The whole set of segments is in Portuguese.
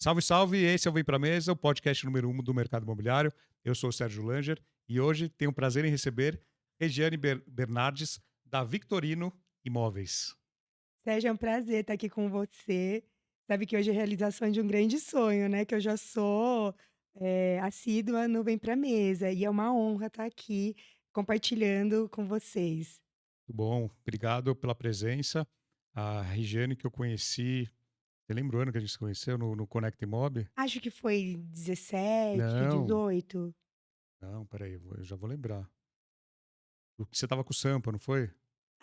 Salve, salve! Esse é o Vem Pra Mesa, o podcast número 1 do mercado imobiliário. Eu sou o Sérgio Langer e hoje tenho o prazer em receber Regiane Bernardes, da Victorino Imóveis. Sérgio, é um prazer estar aqui com você. Sabe que hoje é a realização de um grande sonho, né, que eu já sou, assídua no Vem Pra Mesa, e é uma honra estar aqui compartilhando com vocês. Tudo bom? Obrigado pela presença. A Regiane que eu conheci, você lembra o ano que a gente se conheceu no Connect Imob? Acho que foi 17, Não, 18. não, peraí, eu já vou lembrar. Você estava com o Sampa, não foi?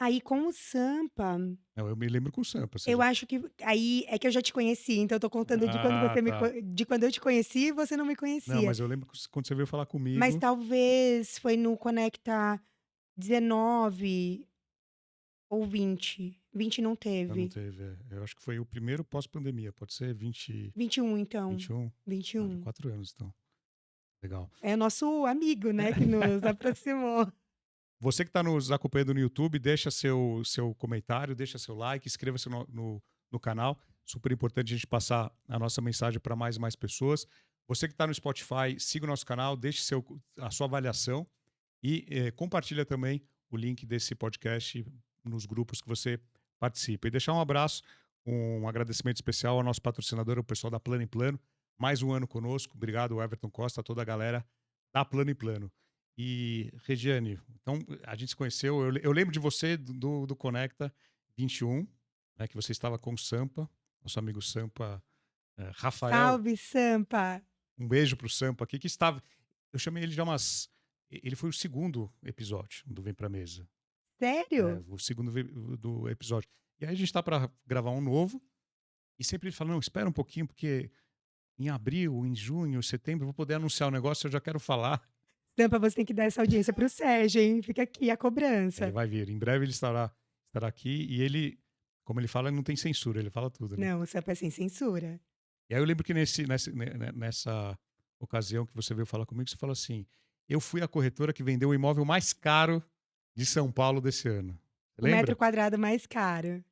Aí com o Sampa, Não, eu me lembro com o Sampa. eu acho que aí é que eu já te conheci, então eu tô contando de quando Ah, tá. de quando eu te conheci e você não me Não, conhecia. mas eu lembro quando você veio falar Mas comigo. talvez foi no Conecta 19 ou 20. 20 não Eu não teve. teve. Eu acho que foi o primeiro pós-pandemia. Pode ser 20, 21 então, 21? Ah, de 21. 4 anos, então. Legal. É o nosso amigo, né, que nos aproximou. Você que está nos acompanhando no YouTube, deixa seu comentário, deixa seu like, inscreva-se no canal. Super importante a gente passar a nossa mensagem para mais e mais pessoas. Você que está no Spotify, siga o nosso canal, deixe a sua avaliação e compartilha também o link desse podcast nos grupos que você participa. E deixar um abraço, um agradecimento especial ao nosso patrocinador, o pessoal da Plano em Plano. Mais um ano conosco. Obrigado, Everton Costa, a toda a galera da Plano em Plano. E, Regiane, então a gente se conheceu. Eu lembro de você do Conecta 21, né, que você estava com o Sampa, nosso amigo Sampa, Rafael. Salve Sampa. Um beijo pro Sampa aqui, que estava. Eu chamei ele já umas. Ele foi o segundo episódio do Vem Pra Mesa. Sério? O segundo do episódio. E aí a gente tá para gravar um novo. E sempre ele fala: não, espera um pouquinho, porque em abril, em junho, setembro, eu vou poder anunciar o negócio, eu já quero falar. Sampa, você tem que dar essa audiência para o Sérgio, hein, fica aqui a Ele cobrança. vai vir. Em breve ele estará aqui e ele, como ele fala, ele não tem censura, ele fala tudo, né? Não, o Sampa é sem censura. E aí eu lembro que nessa ocasião que você veio falar comigo, você falou assim: eu fui a corretora que vendeu o imóvel mais caro de São Paulo desse ano. Você O metro lembra? quadrado mais caro.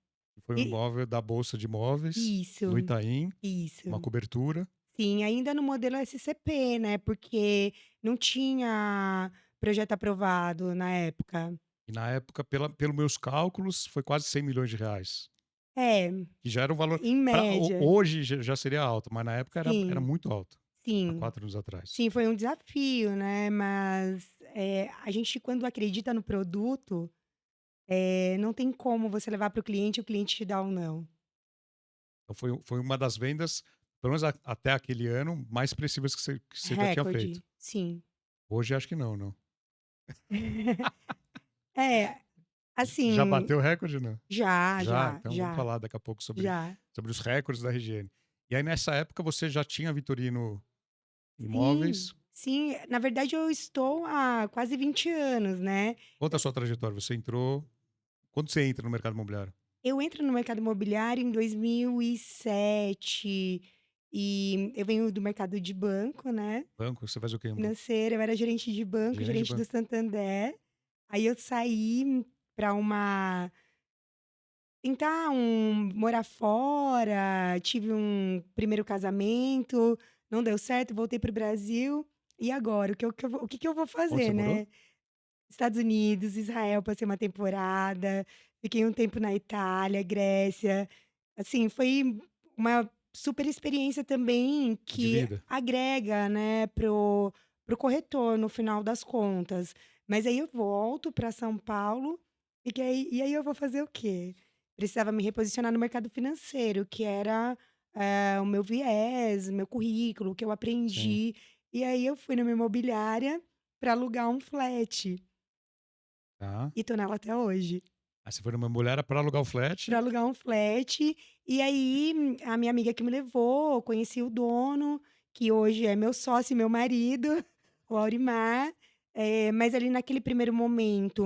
Foi um E imóvel da Bolsa de Imóveis, no isso, Itaim, uma isso. cobertura. Sim, ainda no modelo SCP, né, porque não tinha projeto aprovado na época. E na época, pelos meus cálculos, foi quase 100 milhões de reais. É, Que já era um valor. em média. Hoje já seria alto, mas na época era Sim, muito alto. Há sim. 4 anos atrás. Sim, foi um desafio, né, mas, a gente quando acredita no produto, não tem como você levar para o cliente e o cliente te dar um não. Então foi uma das vendas, pelo menos até aquele ano, mais expressivas que você já tinha feito. Recorde, sim. Hoje acho que não, não. É, Já assim, bateu o recorde, não? já, Já? já, Então vamos já, falar daqui a pouco já. sobre os recordes da Regiane. E aí nessa época você já tinha Vitorino Sim, Imóveis. sim, na verdade eu estou há quase 20 anos, né. Conta a sua trajetória, você entrou quando você entra no mercado imobiliário? Eu entro no mercado imobiliário em 2007, e eu venho do mercado de banco, né, Banco, você faz o quê em banco? financeiro, eu era gerente de banco, Gerente de gerente do banco. Santander. Aí eu saí para uma tentar morar fora, tive um primeiro casamento, não deu certo, voltei para o Brasil, e agora o que que eu vou Onde você fazer, morou? né? Estados Unidos, Israel, passei uma temporada, fiquei um tempo na Itália, Grécia, assim, foi uma super experiência também De que vida? agrega, né, pro corretor no final das contas. Mas aí eu volto para São Paulo, e aí eu vou fazer o quê? Precisava me reposicionar no mercado financeiro, que era, o meu viés, o meu currículo, o que eu Sim. aprendi, e aí eu fui numa imobiliária para alugar um flat. Tá. E tô nela até hoje. Aí você foi numa mulher para alugar o flat. Pra alugar um flat, e aí a minha amiga que me levou, conheci o dono, que hoje é meu sócio e meu marido, o Aurimar, mas ali naquele primeiro momento,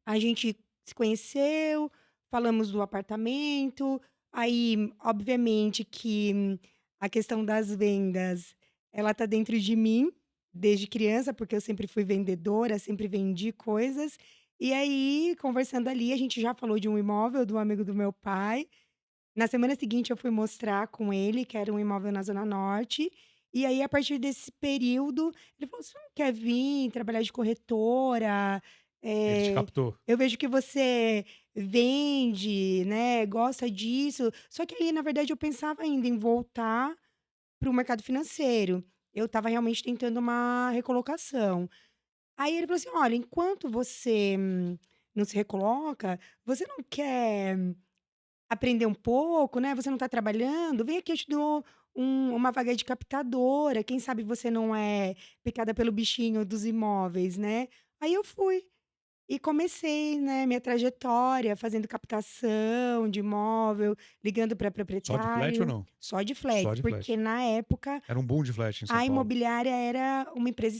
a gente se conheceu, falamos do apartamento, aí obviamente que a questão das vendas, ela tá dentro de mim, desde criança, porque eu sempre fui vendedora, sempre vendi coisas, e aí conversando ali, a gente já falou de um imóvel do amigo do meu pai, Na semana seguinte eu fui mostrar com ele, que era um imóvel na zona norte, e aí a partir desse período, ele falou: "Você não quer vir trabalhar de corretora? Ele te Eh, captou. eu vejo que você vende, né, gosta disso". Só que aí, na verdade, eu pensava ainda em voltar para o mercado financeiro. Eu estava realmente tentando uma recolocação. Aí ele falou assim: "Olha, enquanto você não se recoloca, você não quer aprender um pouco, né, você não está trabalhando, vem aqui eu te dou uma vaga de captadora, quem sabe você não é picada pelo bichinho dos imóveis, né". Aí eu fui. E comecei, né, minha trajetória fazendo captação de imóvel, ligando para Só de flat ou proprietário, não? só de Só flats, de porque flat. na época Era um boom de flat em São a Paulo. imobiliária era uma empresa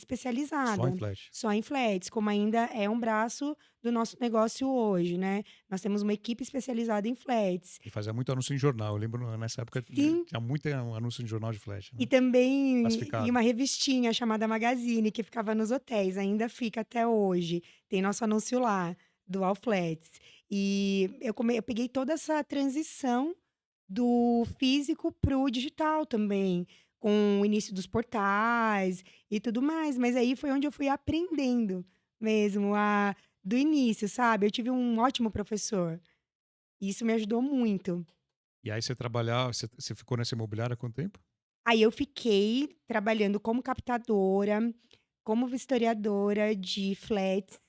Só em especializada, flat. só em flats, como ainda é um braço do nosso negócio hoje, né. Nós temos uma equipe especializada em flats. E fazia muito anúncio em jornal. Eu lembro nessa época, Sim, tinha muito anúncio em jornal de flat, e né, também em classificado. uma revistinha chamada Magazine, que ficava nos hotéis, ainda fica até hoje. Tem nosso anúncio lá, do All Flats. E eu peguei toda essa transição do físico para o digital também, com o início dos portais e tudo mais, mas aí foi onde eu fui aprendendo mesmo a do início, sabe. Eu tive um ótimo professor, e isso me ajudou muito. E aí você trabalhava, você ficou nessa imobiliária há quanto tempo? Aí eu fiquei trabalhando como captadora, como vistoriadora de flats,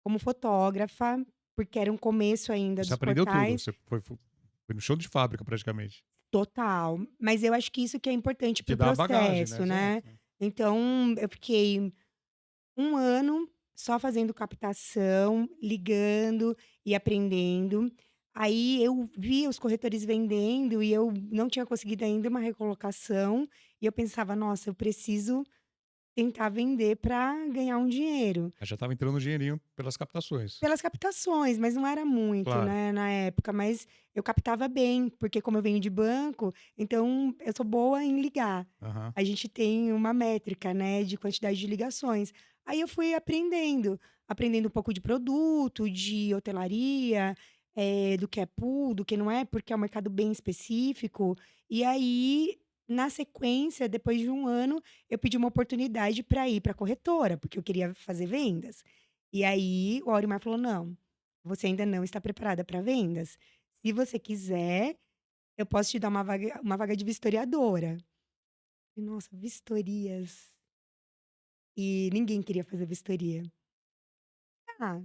como fotógrafa, porque era um começo ainda Você dos aprendeu tudo, portais, você foi no chão de fábrica praticamente. total. Mas eu acho que isso que é importante para Te o dá a bagagem, né, processo, exato, né. é. Então eu fiquei um ano só fazendo captação, ligando e aprendendo. Aí eu via os corretores vendendo e eu não tinha conseguido ainda uma recolocação, e eu pensava: "Nossa, eu preciso tentar vender para ganhar um dinheiro". Aí já estava entrando um dinheirinho pelas captações. Pelas captações, mas não era muito, Claro. né, na época, mas eu captava bem, porque como eu venho de banco, então eu sou boa em ligar. Aham. A gente tem uma métrica, né, de quantidade de ligações. Aí eu fui aprendendo um pouco de produto, de hotelaria, do que é pool, do que não é, porque é um mercado bem específico. E aí, na sequência, depois de um ano, eu pedi uma oportunidade para ir para corretora, porque eu queria fazer vendas. E aí o Aurimar falou: "Não, você ainda não está preparada para vendas. Se você quiser, eu posso te dar uma vaga de vistoriadora". E nossa, vistorias. E ninguém queria fazer vistoria. "Ah,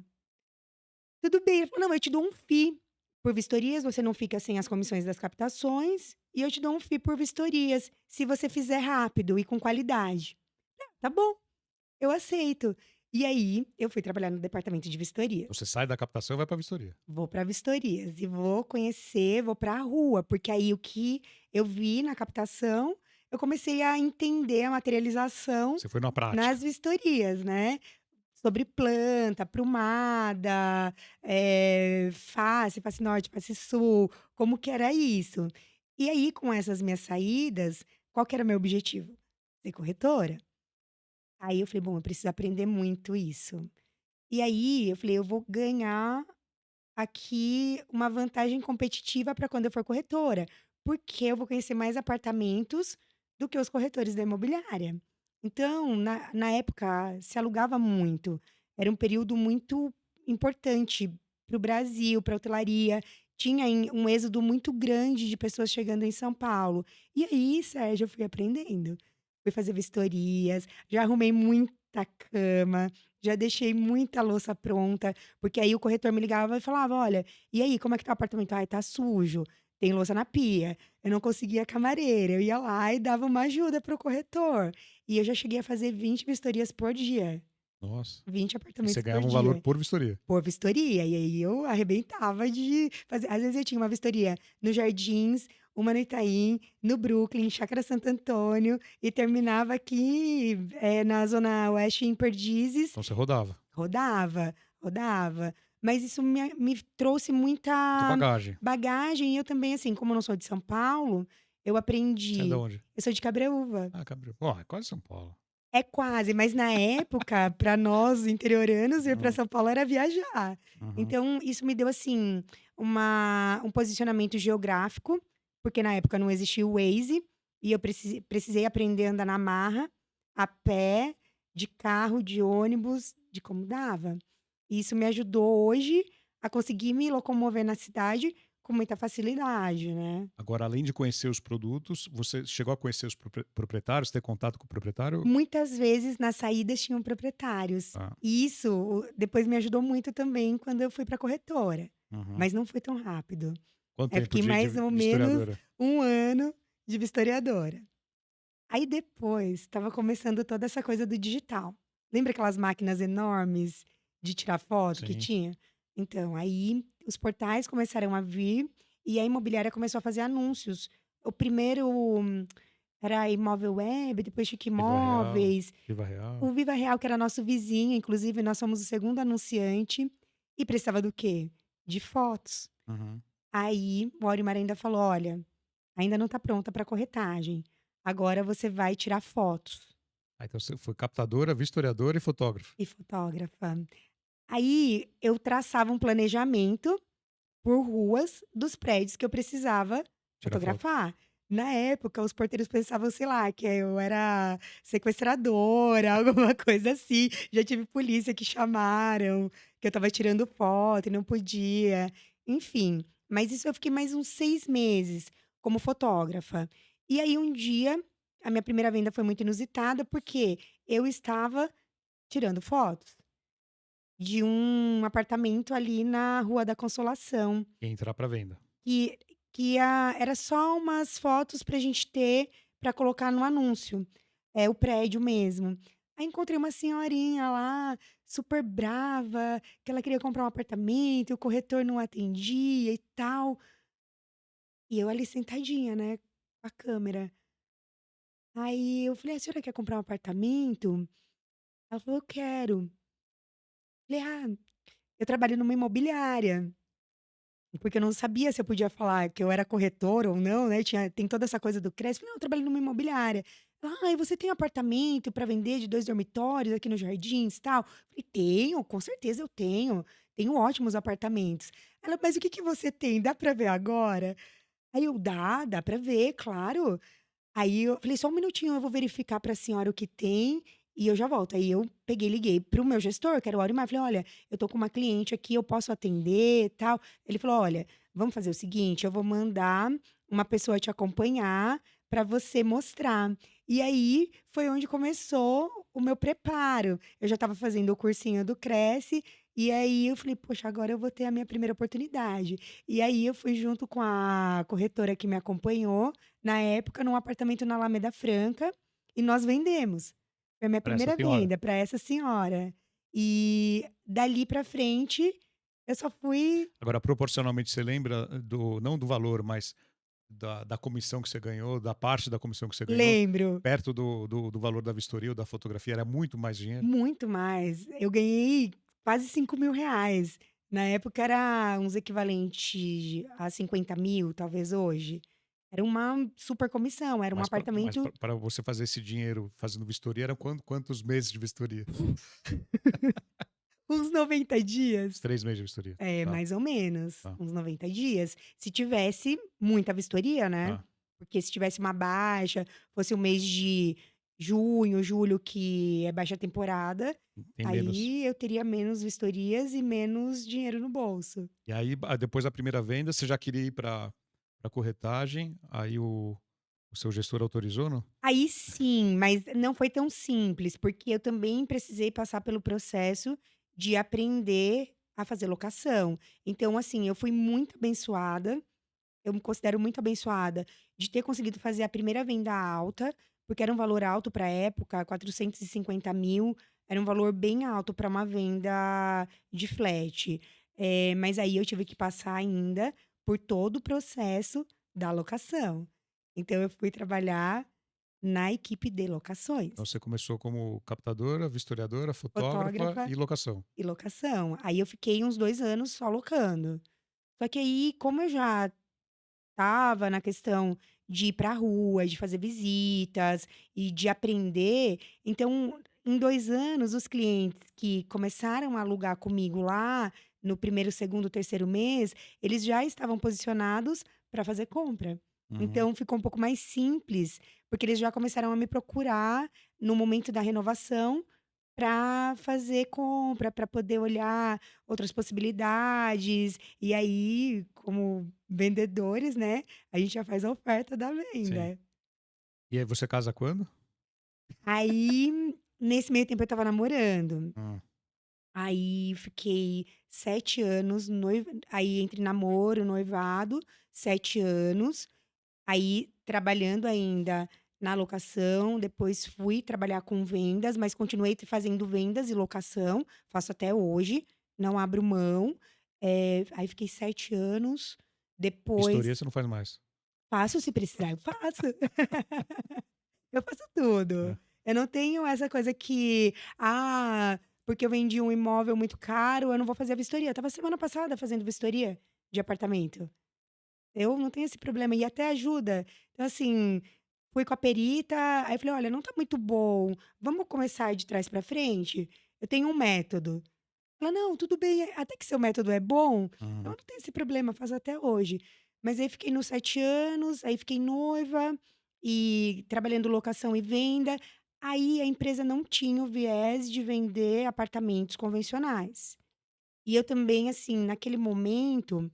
tudo bem". Ele falou: "Não, eu te dou um FII por vistorias, você não fica sem as comissões das captações, e eu te dou um FII por vistorias, se você fizer rápido e com qualidade". "Tá bom, eu aceito". E aí eu fui trabalhar no departamento de vistorias. Você sai da captação e vai pra vistoria. Vou para vistorias e vou conhecer, vou para a rua, porque aí o que eu vi na captação, eu comecei a entender a materialização Você foi na nas prática. vistorias, né. Sobre planta, aprumada, face norte, face sul, como que era isso. E aí com essas minhas saídas, qual que era o meu objetivo? Ser corretora. Aí eu falei: "Bom, eu preciso aprender muito isso". E aí eu falei: "Eu vou ganhar aqui uma vantagem competitiva para quando eu for corretora, porque eu vou conhecer mais apartamentos do que os corretores da imobiliária". Então, na época, se alugava muito, era um período muito importante para o Brasil, pra hotelaria, tinha um êxodo muito grande de pessoas chegando em São Paulo. E aí, Sérgio, eu fui aprendendo, fui fazer vistorias, já arrumei muita cama, já deixei muita louça pronta, porque aí o corretor me ligava e falava: "Olha, e aí, como é que tá o apartamento?". "Ai, tá sujo, tem louça na pia". Eu não conseguia camareira, eu ia lá e dava uma ajuda para o corretor. E eu já cheguei a fazer 20 vistorias por dia, Nossa. 20 E você apartamentos por ganhava um valor dia, por vistoria. por vistoria. E aí eu arrebentava de fazer, às vezes eu tinha uma vistoria no Jardins, uma no Itaim, no Brooklyn, Chácara Santo Antônio, e terminava aqui, na zona oeste em Perdizes. Então você rodava. Rodava, rodava. Mas isso me trouxe Muita muita bagagem. bagagem, e eu também, assim, como eu não sou de São Paulo, eu Você é da aprendi. onde? Eu sou de Cabreúva. Ah, Cabril. Ó, é quase São Paulo. É quase, mas na época, para nós interioranos, ir para Hum, São Paulo era viajar. uhum. Então isso me deu, assim, um posicionamento geográfico, porque na época não existia o Waze, e eu precisei aprender a andar na marra, a pé, de carro, de ônibus, de como dava. E isso me ajudou hoje a conseguir me locomover na cidade com muita facilidade, né. Agora, além de conhecer os produtos, você chegou a conhecer os proprietários, ter contato com o proprietário? Muitas vezes nas saídas tinham proprietários. Ah, E isso depois me ajudou muito também quando eu fui para corretora, uhum. mas não foi tão rápido. Quanto Eu tempo fiquei de mais ou de menos historiadora? 1 ano de vistoriadora. Aí depois estava começando toda essa coisa do digital. Lembra aquelas máquinas enormes de tirar foto que Sim, tinha? Então, aí os portais começaram a vir e a imobiliária começou a fazer anúncios. O primeiro era Imóvel Web, depois Chique Viva Real, Imóveis, Viva Real. o Viva Real, que era nosso vizinho, inclusive nós somos o segundo anunciante, e precisava do quê? De fotos. Uhum. Aí o Aurimar ainda falou: "Olha, ainda não está pronta para corretagem, agora você vai tirar fotos", Ah, então você foi captadora, vistoriadora e fotógrafa. e fotógrafa. Aí eu traçava um planejamento por ruas dos prédios que eu precisava Tira foto. fotografar. Na época, os porteiros pensavam, sei lá, que eu era sequestradora, alguma coisa assim. Já tive polícia que chamaram, que eu estava tirando foto e não podia, enfim. Mas isso eu fiquei mais uns 6 meses como fotógrafa. E aí um dia, a minha primeira venda foi muito inusitada, porque eu estava tirando fotos de um apartamento ali na Rua da Consolação. E entrar para venda. Que era só umas fotos pra gente ter, pra colocar no anúncio, é o prédio mesmo. Aí encontrei uma senhorinha lá, super brava, que ela queria comprar um apartamento, e o corretor não atendia e tal. E eu ali sentadinha, né, com a câmera. Aí eu falei: "A senhora quer comprar um apartamento?" Ela falou: "Eu quero". Falei: "Ah, eu trabalho numa imobiliária". Porque eu não sabia se eu podia falar que eu era corretora ou não, né, tem toda essa coisa do crédito. Falei: "Não, eu trabalho numa imobiliária". Ela: "Ah, e você tem apartamento para vender de 2 dormitórios aqui nos Jardins, tal?" Falei: "Tenho, com certeza eu tenho. Tenho ótimos apartamentos". Ela: "Mas o que que você tem? Dá para ver agora?" Aí eu: dá para ver, claro". Aí eu falei: "Só um minutinho, eu vou verificar para a senhora o que tem e eu já volto". Aí eu peguei e liguei para o meu gestor, que era o Aurimar, falei: "Olha, eu tô com uma cliente aqui, eu posso atender, tal?". Ele falou: "Olha, vamos fazer o seguinte, eu vou mandar uma pessoa te acompanhar para você mostrar". E aí foi onde começou o meu preparo. Eu já estava fazendo o cursinho do Cresce, e aí eu falei: "Poxa, agora eu vou ter a minha primeira oportunidade". E aí eu fui junto com a corretora que me acompanhou na época, num apartamento na Alameda Franca, e nós vendemos. Foi a minha Para essa primeira senhora. venda para essa senhora. E dali pra frente, eu só fui Agora, proporcionalmente, você lembra do não do valor, mas da comissão que você ganhou, da parte da comissão que você ganhou, lembro, perto do valor da vistoria ou da fotografia, era muito mais dinheiro? muito mais. Eu ganhei quase R$ 5.000. Na época era uns equivalente a 50.000, talvez hoje. Era uma super comissão, era um Mas apartamento para você fazer esse dinheiro fazendo vistoria, eram quantos meses de vistoria? uns 90 Uns dias. 3 meses de vistoria. É, Tá, mais ou menos, tá, uns 90 dias. Se tivesse muita vistoria, né, tá. porque se tivesse uma baixa, fosse o mês de junho, julho, que é baixa temporada, Tem menos. aí eu teria menos vistorias e menos dinheiro no bolso. E aí, depois da primeira venda, você já queria ir para corretagem, aí o seu gestor autorizou, não? Aí sim, mas não foi tão simples, porque eu também precisei passar pelo processo de aprender a fazer locação. Então, assim, eu fui muito abençoada. Eu me considero muito abençoada de ter conseguido fazer a primeira venda alta, porque era um valor alto para a época, 450.000 era um valor bem alto para uma venda de flat. Mas aí eu tive que passar ainda por todo o processo da locação. Então eu fui trabalhar na equipe de Então locações, você começou como captadora, vistoriadora, fotógrafa fotógrafa e locação. e locação. Aí eu fiquei uns 2 anos só locando. Só que aí, como eu já estava na questão de ir pra rua, de fazer visitas e de aprender. Então, em 2 anos, os clientes que começaram a alugar comigo lá no primeiro, segundo, terceiro mês, eles já estavam posicionados para fazer compra. Uhum. Então ficou um pouco mais simples, porque eles já começaram a me procurar no momento da renovação para fazer compra, para poder olhar outras possibilidades. E aí, como vendedores, né, a gente já faz a oferta da Sim. venda. E aí você casa quando? Aí, nesse meio tempo eu estava namorando. Hã. Aí fiquei 7 anos aí entre namoro, noivado, 7 anos. Aí trabalhando ainda na locação, depois fui trabalhar com vendas, mas continuei fazendo vendas e locação, faço até hoje, não abro mão. Aí fiquei 7 anos, depois Vistoria você não faz mais? faço se precisar, eu faço. Eu faço tudo. É. Eu não tenho essa coisa que: "Ah, porque eu vendi um imóvel muito caro, eu não vou fazer a vistoria". Eu estava semana passada fazendo vistoria de apartamento. Eu não tenho esse problema e até ajuda. Então, assim, fui com a perita, aí falei: "Olha, não tá muito bom, vamos começar de trás pra frente? Eu tenho um método". Ela: "Não, tudo bem, até que seu método é bom, então eu Uhum. não tenho esse problema, faço até hoje". Mas aí fiquei nos 7 anos, aí fiquei noiva e trabalhando locação e venda, aí a empresa não tinha o viés de vender apartamentos convencionais. E eu também, assim, naquele momento,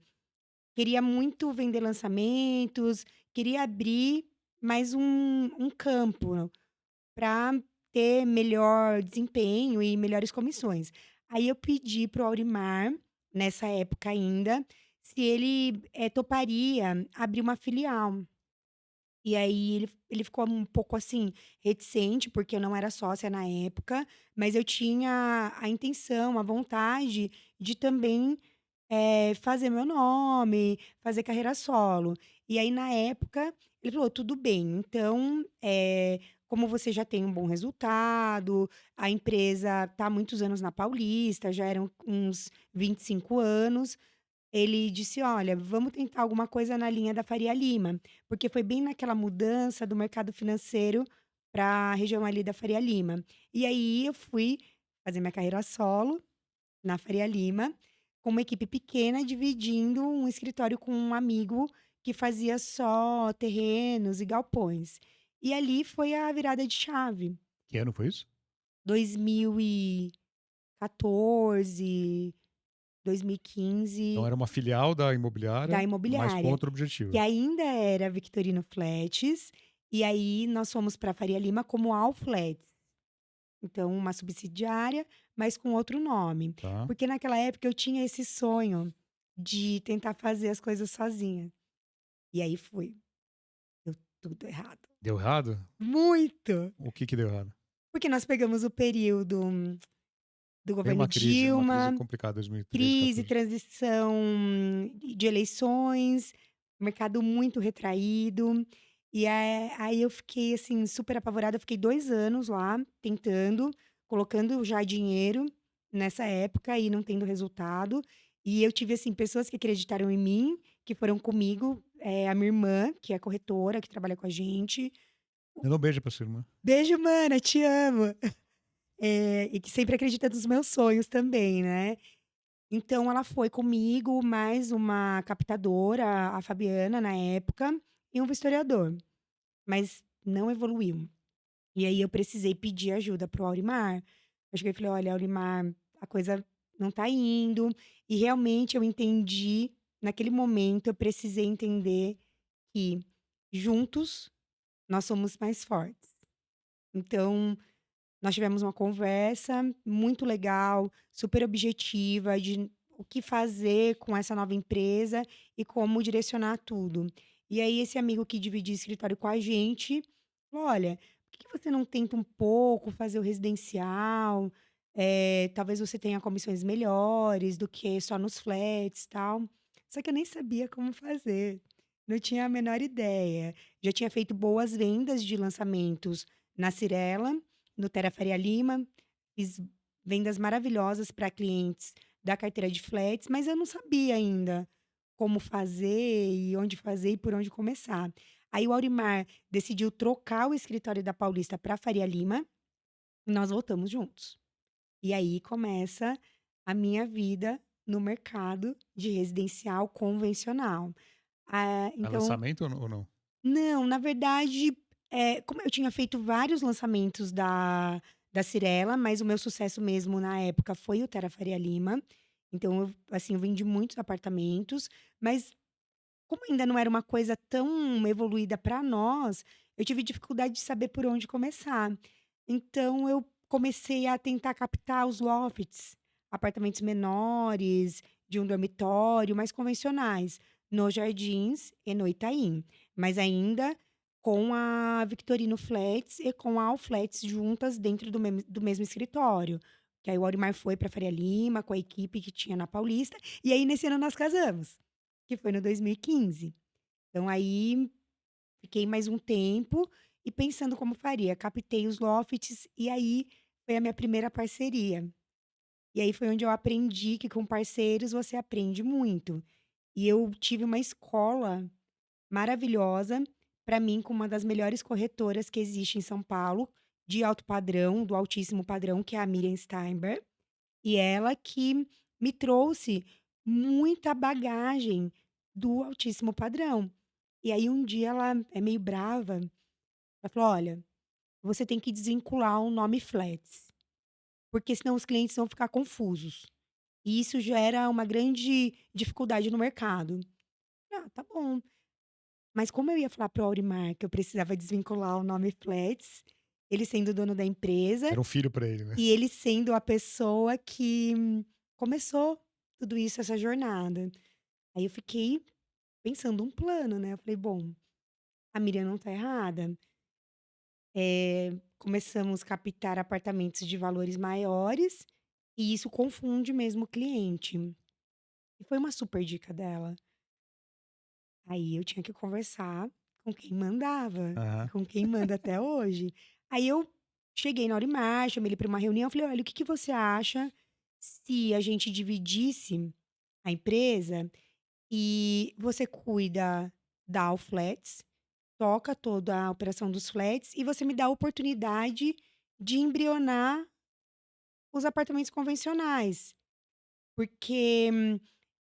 queria muito vender lançamentos, queria abrir mais um campo para ter melhor desempenho e melhores comissões. Aí eu pedi para o Aurimar, nessa época ainda, se ele, toparia abrir uma filial. E aí ele ficou um pouco, assim, reticente, porque eu não era sócia na época, mas eu tinha a intenção, a vontade de também, fazer meu nome, fazer carreira solo. E aí, na época, ele falou: "Tudo bem, então, como você já tem um bom resultado, a empresa está há muitos anos na Paulista, já eram uns 25 anos", ele disse: "Olha, vamos tentar alguma coisa na linha da Faria Lima", porque foi bem naquela mudança do mercado financeiro para a região ali da Faria Lima. E aí eu fui fazer minha carreira solo na Faria Lima, com uma equipe pequena, dividindo um escritório com um amigo que fazia só terrenos e galpões. E ali foi a virada de chave. Que ano foi isso? 2014, Então 2015, era uma filial da da imobiliária, mas com imobiliária, outro que objetivo. ainda era Victorino Flats, e aí nós fomos para Faria Lima como All Flats. Então, uma subsidiária, mas com outro nome. Tá. Porque naquela época eu tinha esse sonho de tentar fazer as coisas sozinha. E aí fui. Deu tudo errado. Deu errado? Muito! O que que deu errado? Porque nós pegamos o período do Tem governo uma crise Dilma, complicada 2013, crise, 14. transição de eleições, mercado muito retraído. E aí eu fiquei, assim, super apavorada, eu fiquei 2 anos lá tentando, colocando já dinheiro nessa época e não tendo resultado. E eu tive, assim, pessoas que acreditaram em mim, que foram comigo, a minha irmã, que é corretora, que trabalha com a gente. Manda um beijo pra sua irmã. "Beijo, mana, te amo". E que sempre acredita nos meus sonhos também, né. Então ela foi comigo, mais uma captadora, a Fabiana, na época, e um vistoriador, mas não evoluiu. E aí eu precisei pedir ajuda para o Aurimar. Eu cheguei e falei: "Olha, Aurimar, a coisa não tá indo", e realmente eu entendi, naquele momento eu precisei entender que juntos nós somos mais fortes. Então nós tivemos uma conversa muito legal, super objetiva de o que fazer com essa nova empresa e como direcionar tudo. E aí esse amigo que dividia escritório com a gente falou: "Olha, por que você não tenta um pouco fazer o residencial? Talvez você tenha comissões melhores do que só nos flats, tal". Só que eu nem sabia como fazer, não tinha a menor ideia. Já tinha feito boas vendas de lançamentos na Cirela, no Terra Faria Lima, fiz vendas maravilhosas para clientes da carteira de flats, mas eu não sabia ainda como fazer e onde fazer e por onde começar. Aí o Aurimar decidiu trocar o escritório da Paulista para Faria Lima, e nós voltamos juntos. E aí começa a minha vida no mercado de residencial convencional. É Então lançamento ou não? não, na verdade, como eu tinha feito vários lançamentos da Cirela, mas o meu sucesso mesmo na época foi o Terra Faria Lima. Então eu, assim, eu vendi muitos apartamentos, mas como ainda não era uma coisa tão evoluída para nós, eu tive dificuldade de saber por onde começar. Então eu comecei a tentar captar os lofts, apartamentos menores, de um dormitório, mais convencionais, nos Jardins e no Itaim, mas ainda com a Victorino Flats e com a All Flats juntas dentro do mesmo escritório. Que aí o Aurimar foi para Faria Lima com a equipe que tinha na Paulista, e aí nesse ano nós casamos. Que foi no 2015. Então aí, fiquei mais um tempo e pensando como faria, captei os lofts e aí foi a minha primeira parceria. E aí foi onde eu aprendi que com parceiros você aprende muito. E eu tive uma escola maravilhosa, para mim com uma das melhores corretoras que existe em São Paulo, de alto padrão, do altíssimo padrão, que é a Miriam Steinberg. E ela que me trouxe muita bagagem do altíssimo padrão. E aí um dia ela é meio brava, ela falou: "Olha, você tem que desvincular o nome Flats, porque senão os clientes vão ficar confusos, e isso gera uma grande dificuldade no mercado". "Ah, tá bom". Mas como eu ia falar para o Aurimar que eu precisava desvincular o nome Flats, ele sendo dono da empresa Era um filho pra ele, né? e ele sendo a pessoa que começou tudo isso, essa jornada. Aí eu fiquei pensando um plano, né, eu falei: "Bom, a Miriam não tá errada". Começamos a captar apartamentos de valores maiores, e isso confunde mesmo o cliente. E foi uma super dica dela. Aí eu tinha que conversar com quem mandava, e Aham. com quem manda até hoje. Aí eu cheguei na Aurimar, chamei ele para uma reunião, falei: "Olha, o que que você acha se a gente dividisse a empresa e você cuida da Allflats, toca toda a operação dos flats e você me dá a oportunidade de embrionar os apartamentos convencionais, porque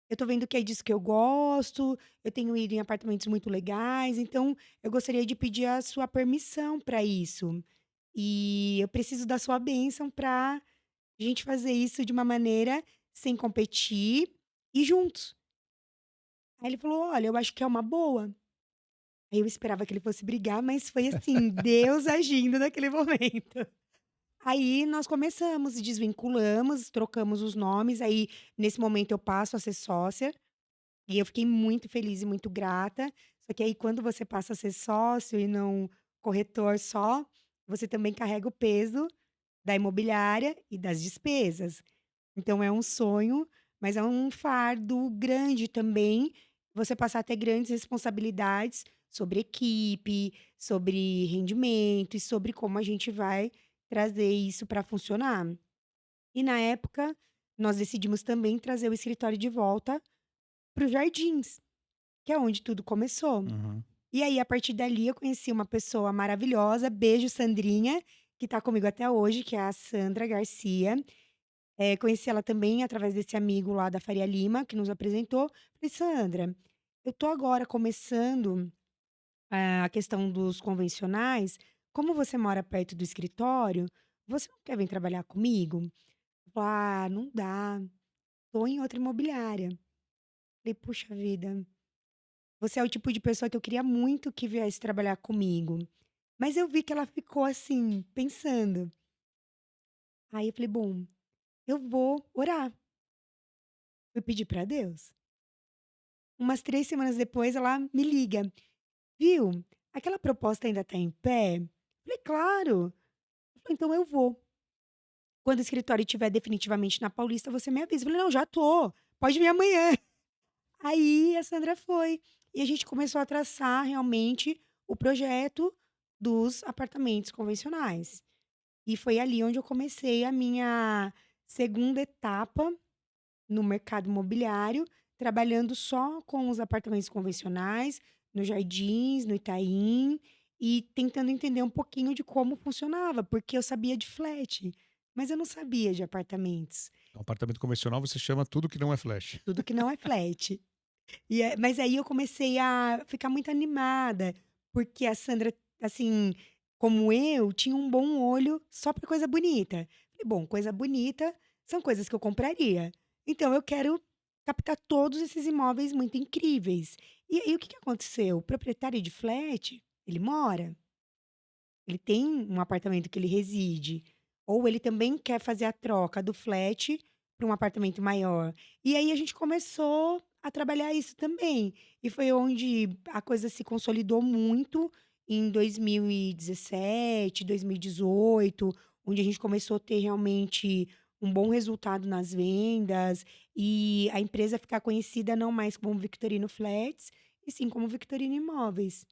eu tô vendo que é disso que eu gosto, eu tenho ido em apartamentos muito legais, então eu gostaria de pedir a sua permissão para isso. E eu preciso da sua bênção para a gente fazer isso de uma maneira sem competir e juntos". Aí ele falou: "Olha, eu acho que é uma boa". Aí eu esperava que ele fosse brigar, mas foi assim, Deus agindo naquele momento. Aí nós começamos, desvinculamos, trocamos os nomes, aí nesse momento eu passo a ser sócia, e eu fiquei muito feliz e muito grata. Só que aí quando você passa a ser sócio e não corretor só, você também carrega o peso da imobiliária e das despesas. Então é um sonho, mas é um fardo grande também, você passar a ter grandes responsabilidades sobre equipe, sobre rendimento e sobre como a gente vai trazer isso para funcionar. E na época, nós decidimos também trazer o escritório de volta para os Jardins, que é onde tudo começou. Uhum. E aí, a partir dali, eu conheci uma pessoa maravilhosa, beijo Sandrinha, que está comigo até hoje, que é a Sandra Garcia. Conheci ela também através desse amigo lá da Faria Lima, que nos apresentou. Falei: "Sandra, eu tô agora começando, a questão dos convencionais, como você mora perto do escritório, você não quer vir trabalhar comigo?". Ela falou: "Ah, não dá, tô em outra imobiliária". Falei: "Puxa vida, você é o tipo de pessoa que eu queria muito que viesse trabalhar comigo". Mas eu vi que ela ficou assim, pensando. Aí eu falei: "Bom, eu vou orar". Fui pedir para Deus. Umas 3 semanas depois ela me liga: "Viu, aquela proposta ainda está em pé?". Falei: "Claro". Falei: "Então eu vou. Quando o escritório estiver definitivamente na Paulista, você me avisa". Falei: "Não, já tô, pode vir amanhã". Aí a Sandra foi, e a gente começou a traçar realmente o projeto dos apartamentos convencionais. E foi ali onde eu comecei a minha segunda etapa no mercado imobiliário, trabalhando só com os apartamentos convencionais, no Jardins, no Itaim, e tentando entender um pouquinho de como funcionava, porque eu sabia de flat, mas eu não sabia de apartamentos, Um apartamento convencional você chama tudo que não é flash. tudo que não é flat. Mas aí eu comecei a ficar muito animada, porque a Sandra, assim, como eu, tinha um bom olho só para coisa bonita. Falei: "Bom, coisa bonita são coisas que eu compraria, então eu quero captar todos esses imóveis muito incríveis". E aí o que que aconteceu? O proprietário de flat, ele mora, ele tem um apartamento que ele reside, ou ele também quer fazer a troca do flat para um apartamento maior. E aí a gente começou a trabalhar isso também. E foi onde a coisa se consolidou muito em 2017, 2018, onde a gente começou a ter realmente um bom resultado nas vendas e a empresa ficar conhecida não mais como Victorino Flats, e sim como Victorino Imóveis.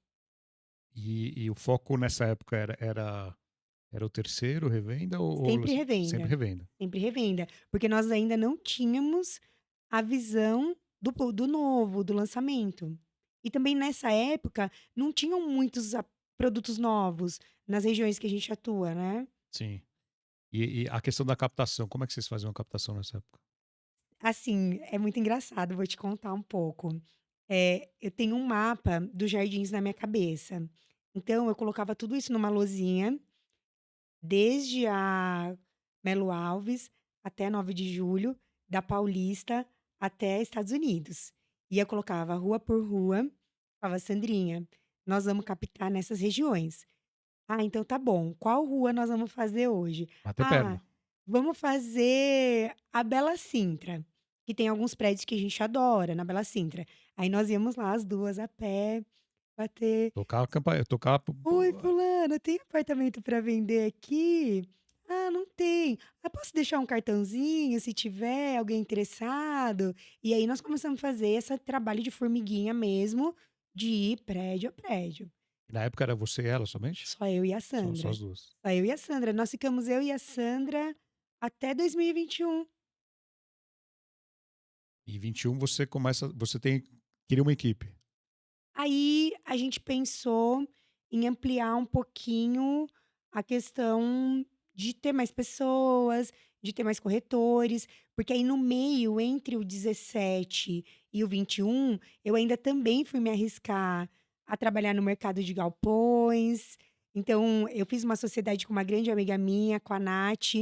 E o foco nessa época era o terceiro, revenda ou Sempre sempre revenda, revenda? sempre revenda, porque nós ainda não tínhamos a visão do novo, do lançamento. E também nessa época não tinham muitos produtos novos nas regiões que a gente atua, né. Sim. E a questão da captação, como é que vocês faziam a captação nessa época? Assim, é muito engraçado, vou te contar um pouco. Eu tenho um mapa dos jardins na minha cabeça, então eu colocava tudo isso numa lousinha, desde a Melo Alves até 9 de Julho, da Paulista até Estados Unidos. E eu colocava rua por rua, falava: "Sandrinha, nós vamos captar nessas regiões". "Ah, então tá bom. Qual rua nós vamos fazer hoje?". Bater "Ah, perna. vamos fazer a Bela Sintra", que tem alguns prédios que a gente adora na Bela Sintra. Aí nós íamos lá as 2 a pé, bater. Tocar a campanha, tocar "Oi, fulana, tem apartamento para vender aqui?". "Ah, não tem". "Ah, posso deixar um cartãozinho se tiver alguém interessado?". E aí nós começamos a fazer esse trabalho de formiguinha mesmo, de ir prédio a prédio. na época era você e ela somente? Só eu e a Só Sandra. as 2. Só eu e a Sandra. Nós ficamos eu e a Sandra até 2021. E 21 você queria uma equipe. Aí a gente pensou em ampliar um pouquinho a questão de ter mais pessoas, de ter mais corretores, porque aí no meio, entre o 17 e o 21, eu ainda também fui me arriscar a trabalhar no mercado de galpões. Então, eu fiz uma sociedade com uma grande amiga minha, com a Nath,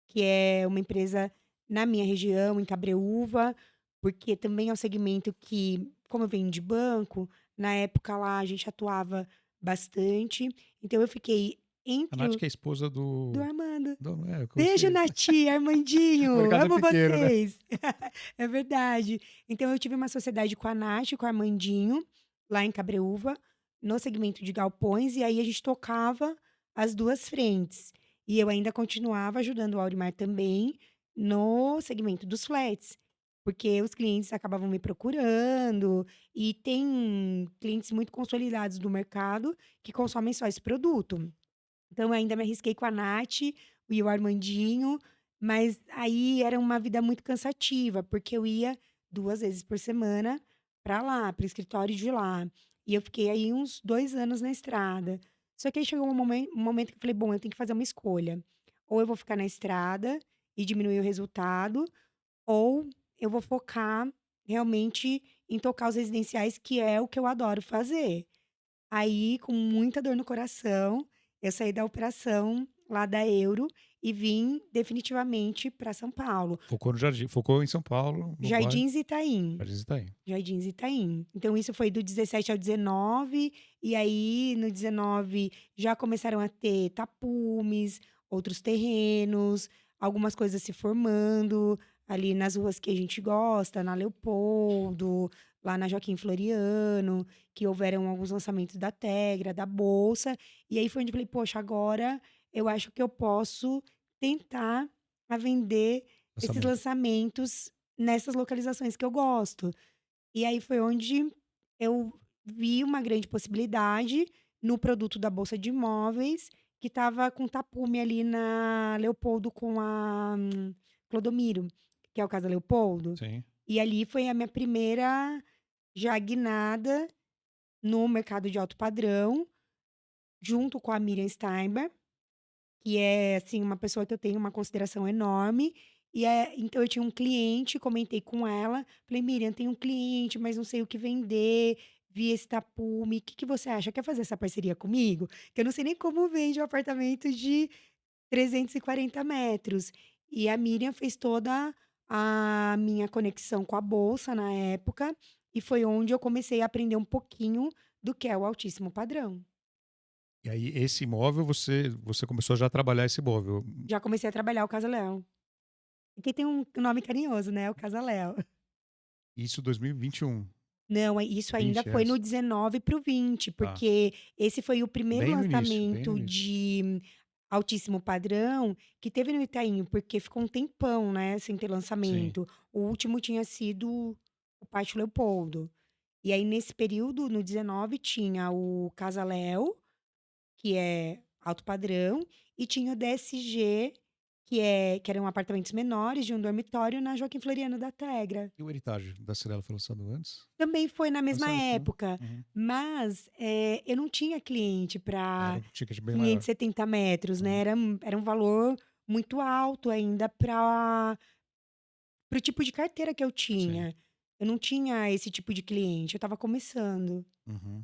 que é uma empresa na minha região, em Cabreúva, porque também é um segmento que, como eu venho de banco, na época lá a gente atuava bastante, então eu fiquei A entre Nath o que é a esposa do Armando. eu Beijo, conheci. Nati, O Armandinho, mercado é amo pequeno, né. vocês. É verdade. Então eu tive uma sociedade com a Nath, com o Armandinho, lá em Cabreúva, no segmento de galpões, e aí a gente tocava as 2 frentes. E eu ainda continuava ajudando o Aurimar também no segmento dos flats, porque os clientes acabavam me procurando, e tem clientes muito consolidados do mercado que consomem só esse produto. Então eu ainda me arrisquei com a Nath e o Armandinho, mas aí era uma vida muito cansativa, porque eu ia 2 vezes por semana para lá, para o escritório de lá. E eu fiquei aí uns 2 anos na estrada. Só que aí chegou um momento que eu falei: "Bom, eu tenho que fazer uma escolha. Ou eu vou ficar na estrada e diminuir o resultado, ou eu vou focar realmente em tocar os residenciais, que é o que eu adoro fazer". Aí, com muita dor no coração, eu saí da operação lá da Euro e vim definitivamente para São Paulo. Focou no jardim, focou em São Paulo, no bairro Jardins Itaim, Jardins Itaim. Jardins Itaim. Então isso foi do 17 ao 19, e aí no 19 já começaram a ter tapumes, outros terrenos, algumas coisas se formando ali nas ruas que a gente gosta, na Leopoldo, lá na Joaquim Floriano, que houveram alguns lançamentos da Tegra, da Bolsa, e aí foi onde eu falei: "Poxa, agora eu acho que eu posso tentar a vender esses Lançamento. lançamentos nessas localizações que eu gosto". E aí foi onde eu vi uma grande possibilidade no produto da bolsa de imóveis, que estava com tapume ali na Leopoldo com a Clodomiro, que é o Casa Leopoldo. Sim. E ali foi a minha primeira já guinada no mercado de alto padrão, junto com a Miriam Steinberg, que é, assim, uma pessoa que eu tenho uma consideração enorme. Então eu tinha um cliente, comentei com ela, falei: "Miriam, tem um cliente, mas não sei o que vender, vi esse tapume, o que que você acha? Quer fazer essa parceria comigo? Que eu não sei nem como vende um apartamento de 340 metros". E a Miriam fez toda a minha conexão com a bolsa na época, e foi onde eu comecei a aprender um pouquinho do que é o altíssimo padrão. E aí esse imóvel você começou já a trabalhar esse imóvel. Já comecei a trabalhar o Casa Leão. Que tem um nome carinhoso, né, o Casa Léo. Isso 2021, Não, isso ainda 20 foi no antes. 19 para o 20, Tá. porque esse foi o primeiro Bem no início, bem no lançamento início. de altíssimo padrão que teve no Itaim, porque ficou um tempão, né, sem ter Sim. lançamento. O último tinha sido o Pátio Leopoldo. E aí nesse período, no 19, tinha o Casa Léo, que é alto padrão, e tinha o DSG, que eram apartamentos menores de um dormitório na Joaquim Floriano da Tegra. E o Heritage da Cirela foi lançado antes? Também foi na mesma Lançado também. época, Uhum. mas, eu não tinha cliente Era para um ticket bem maior. 570 metros, né, Uhum. era um valor muito alto ainda para o tipo de carteira que eu Sim. tinha. Eu não tinha esse tipo de cliente, eu estava começando. Uhum.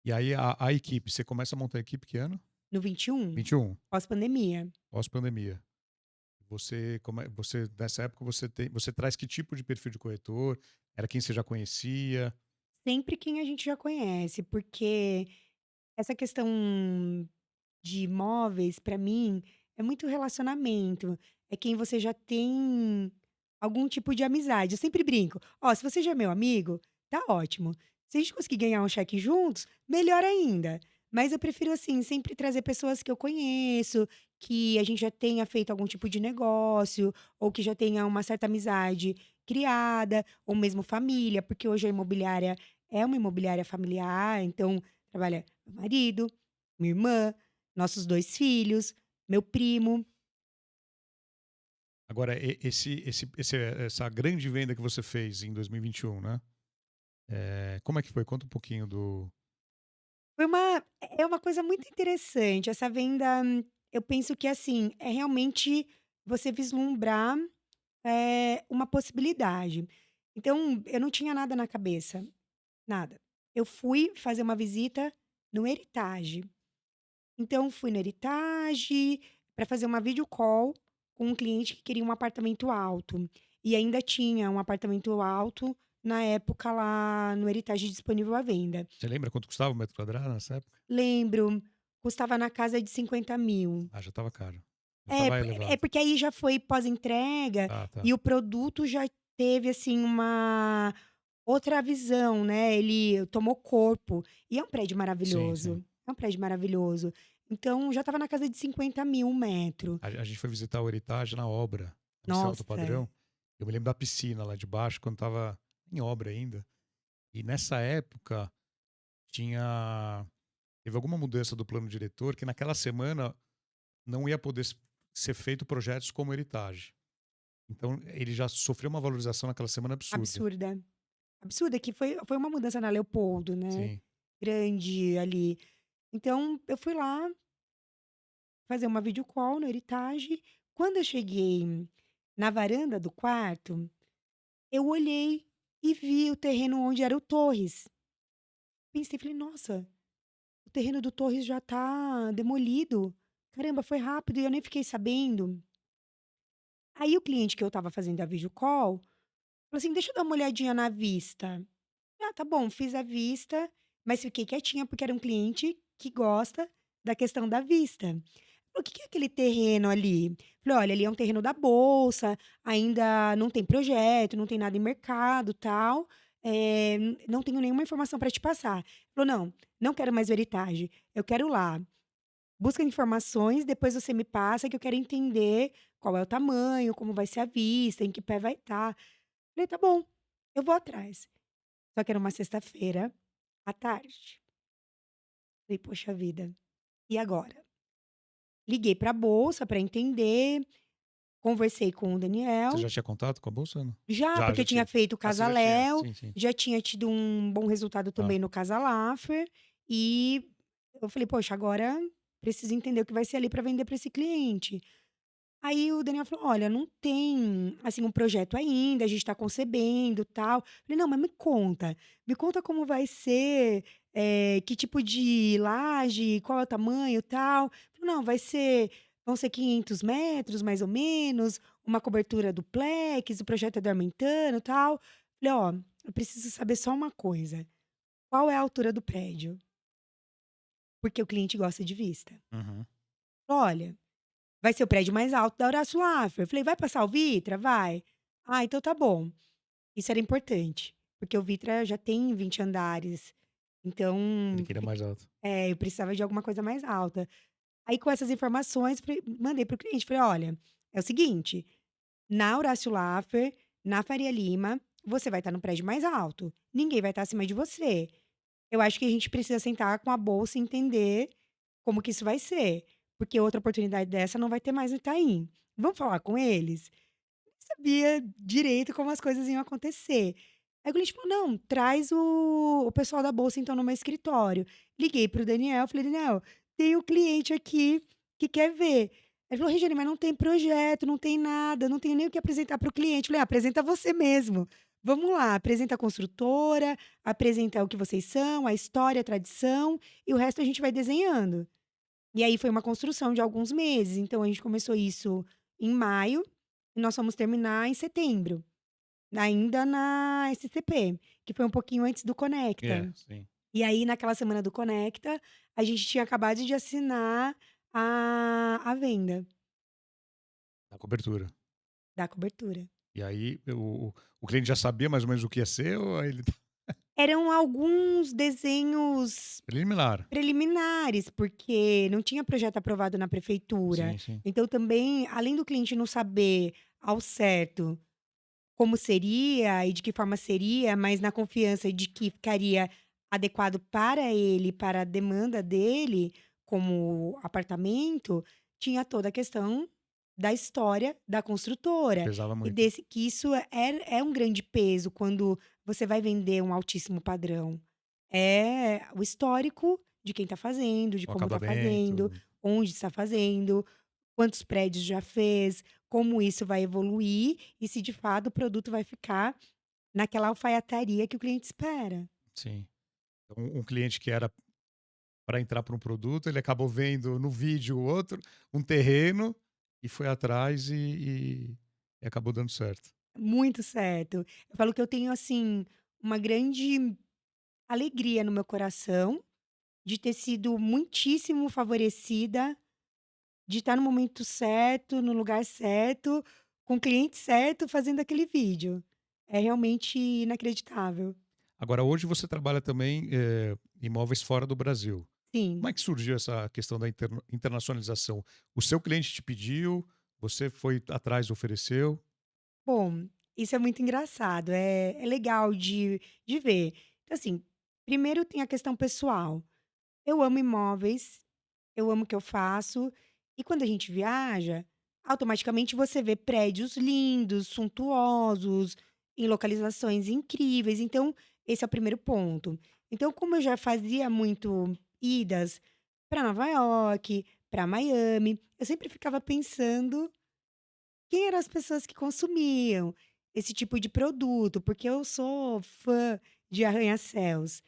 E aí a equipe, você começa a montar a equipe que ano? No 21, 21, pós-pandemia. pós-pandemia. Você nessa época você traz que tipo de perfil de corretor? Era quem você já conhecia? Sempre quem a gente já conhece, porque essa questão de imóveis, para mim, é muito relacionamento. É quem você já tem algum tipo de amizade. Eu sempre brinco: "Ó, se você já é meu amigo, tá ótimo. Se a gente conseguir ganhar um cheque juntos, melhor ainda". Mas eu prefiro, assim, sempre trazer pessoas que eu conheço, que a gente já tenha feito algum tipo de negócio, ou que já tenha uma certa amizade criada, ou mesmo família, porque hoje a imobiliária é uma imobiliária familiar, então trabalha meu marido, minha irmã, nossos 2 filhos, meu primo. Agora essa grande venda que você fez em 2021, né, como é que foi? Conta um pouquinho do É uma coisa muito interessante, essa venda, eu penso que, assim, é realmente você vislumbrar, uma possibilidade. Então, eu não tinha nada na cabeça, nada. Eu fui fazer uma visita no Heritage. Então fui no Heritage para fazer uma video call com um cliente que queria um apartamento alto. E ainda tinha um apartamento alto na época lá no Heritage disponível à venda. você lembra quanto custava o metro quadrado nessa época? Lembro, custava na casa de 50.000. Ah, já estava caro. Já É, estava é elevado. porque aí já foi pós-entrega Ah, tá. e o produto já teve, assim, uma outra visão, né, ele tomou corpo. E é um prédio Sim, sim. maravilhoso, é um prédio maravilhoso. Então já estava na casa de 50.000 um metro. A gente foi visitar o Heritage na obra, esse alto Nossa, padrão. Eu me lembro da piscina lá de baixo, quando estava em obra ainda. E nessa época tinha teve alguma mudança do plano diretor que naquela semana não ia poder ser feito projetos como o Heritage. Então ele já sofreu uma valorização naquela semana absurda. absurda, absurda que foi uma mudança na Leopoldo, né, Sim. grande ali. Então eu fui lá fazer uma video call no Heritage. Quando eu cheguei na varanda do quarto, eu olhei e vi o terreno onde era o Torres. Pensei, falei: "Nossa, o terreno do Torres já tá demolido. Caramba, foi rápido e eu nem fiquei sabendo". Aí o cliente que eu estava fazendo a video call, falou assim: "Deixa eu dar uma olhadinha na vista". Ah, tá bom, fiz a vista, mas fiquei quietinha, porque era um cliente que gosta da questão da vista. Falou: "O que que é aquele terreno ali?". Falei: "Olha, ali é um terreno da bolsa, ainda não tem projeto, não tem nada em mercado, tal, não tenho nenhuma informação para te passar". Falou: "Não, não quero mais Heritage, eu quero lá. Busca informações, depois você me passa que eu quero entender qual é o tamanho, como vai ser a vista, em que pé vai estar". Falei: "Tá bom, eu vou atrás". Só que era uma sexta-feira à tarde. Falei: "Poxa vida, e agora?". Liguei para a bolsa para entender, conversei com o Você Daniel, já tinha contato com a bolsa ou não? já, Já, porque já eu tinha tinha. feito o Ah, você já tinha. Casa-Léo, Sim, sim. já tinha tido um bom resultado Tá. também no Casa Laffer, e eu falei: "Poxa, agora preciso entender o que vai ser ali para vender para esse cliente". Aí o Daniel falou: "Olha, não tem, assim, um projeto ainda, a gente está concebendo, tal". Falei: "Não, mas me conta como vai ser, que tipo de laje, qual é o tamanho, tal". Falei: "Não, vão ser 500 metros, mais ou menos, uma cobertura duplex, o projeto é dormentando, tal". Falei: "Ó, eu preciso saber só uma coisa, qual é a altura do prédio?", porque o cliente gosta de vista. Uhum. "Olha, vai ser o prédio mais alto da Horácio Laffer". Eu falei: "Vai passar o Vitra? Vai". "Ah, então tá bom". Isso era importante, porque o Vitra já tem 20 andares, então Ele queria mais alto. eu precisava de alguma coisa mais alta. Aí com essas informações, mandei para o cliente, falei: "Olha, é o seguinte, na Horácio Laffer, na Faria Lima, você vai estar no prédio mais alto, ninguém vai estar acima de você. Eu acho que a gente precisa sentar com a bolsa e entender como que isso vai ser, porque outra oportunidade dessa não vai ter mais no Itaim. Vamos falar com eles?". Sabia direito como as coisas iam acontecer. Aí o cliente falou: "Não, traz o pessoal da bolsa então no meu escritório". Liguei para o Daniel, falei: "Daniel, tem um cliente aqui que quer ver". Ele falou: "Regiane, mas não tem projeto, não tem nada, não tenho nem o que apresentar para o cliente". Falei: "Apresenta você mesmo. Vamos lá, apresenta a construtora, apresenta o que vocês são, a história, a tradição, e o resto a gente vai desenhando". E aí foi uma construção de alguns meses, então a gente começou isso em maio, e nós fomos terminar em setembro, ainda na SCP, que foi um pouquinho antes do Conecta. É, sim. E aí naquela semana do Conecta, a gente tinha acabado de assinar a venda Na cobertura. da cobertura. E aí o cliente já sabia mais ou menos o que ia ser ou aí ele Eram alguns desenhos preliminar? preliminares, porque não tinha projeto aprovado na prefeitura, Sim, sim. então também, além do cliente não saber ao certo como seria e de que forma seria, mas na confiança de que ficaria adequado para ele, para a demanda dele, como apartamento, tinha toda a questão da história da construtora Pesava e muito. desse que isso é um grande peso quando você vai vender um altíssimo padrão. É o histórico de quem está fazendo, de O como está fazendo, acabamento. onde está fazendo, quantos prédios já fez, como isso vai evoluir e se de fato o produto vai ficar naquela alfaiataria que o cliente espera. Sim. Então, um cliente que era para entrar para um produto, ele acabou vendo no vídeo outro, um terreno, e foi atrás e acabou dando certo. Muito certo. Eu falo que eu tenho, assim, uma grande alegria no meu coração de ter sido muitíssimo favorecida, de estar no momento certo, no lugar certo, com o cliente certo, fazendo aquele vídeo. É realmente inacreditável. Agora hoje você trabalha também, imóveis fora do Brasil. Sim. Como é que surgiu essa questão da internacionalização? O seu cliente te pediu, você foi atrás e ofereceu? Bom, isso é muito engraçado, é legal de ver. Então, assim, primeiro tem a questão pessoal. Eu amo imóveis, eu amo o que eu faço, e quando a gente viaja, automaticamente você vê prédios lindos, suntuosos, em localizações incríveis, então esse é o primeiro ponto. Então, como eu já fazia muito idas para Nova York, para Miami, eu sempre ficava pensando quem eram as pessoas que consumiam esse tipo de produto, porque eu sou fã de arranha-céus.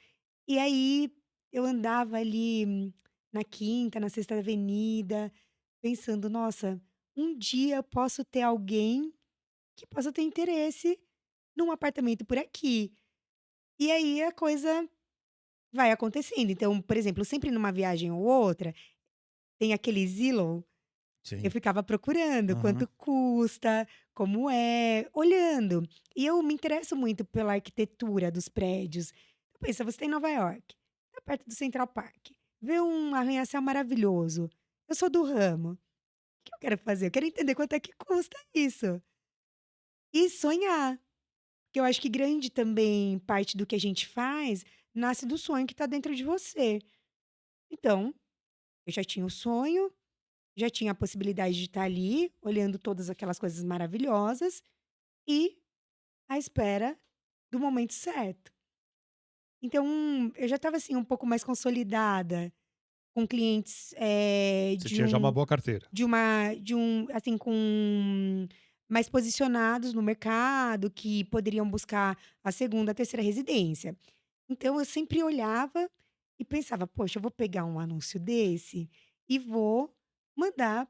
E aí, eu andava ali na Quinta, na Sexta Avenida, pensando: "Nossa, um dia eu posso ter alguém que possa ter interesse num apartamento por aqui". E aí a coisa vai acontecendo. Então, por exemplo, sempre numa viagem ou outra, tem aquele Zillow. Eu Sim. ficava procurando Aham. quanto custa, como é, olhando. E eu me interesso muito pela arquitetura dos prédios. Pensa, você está em Nova York, tá perto do Central Park, vê um arranha-céu maravilhoso. Eu sou do ramo. O que eu quero fazer? Eu quero entender quanto é que custa isso. E sonhar. Que eu acho que grande também parte do que a gente faz nasce do sonho que está dentro de você. Então, eu já tinha o sonho, já tinha a possibilidade de estar ali, olhando todas aquelas coisas maravilhosas e à espera do momento certo. Então, eu já estava, assim, um pouco mais consolidada com clientes, Você tinha já uma boa carteira. assim, com mais posicionados no mercado, que poderiam buscar a segunda, a terceira residência. Então eu sempre olhava e pensava: "Poxa, eu vou pegar um anúncio desse e vou mandar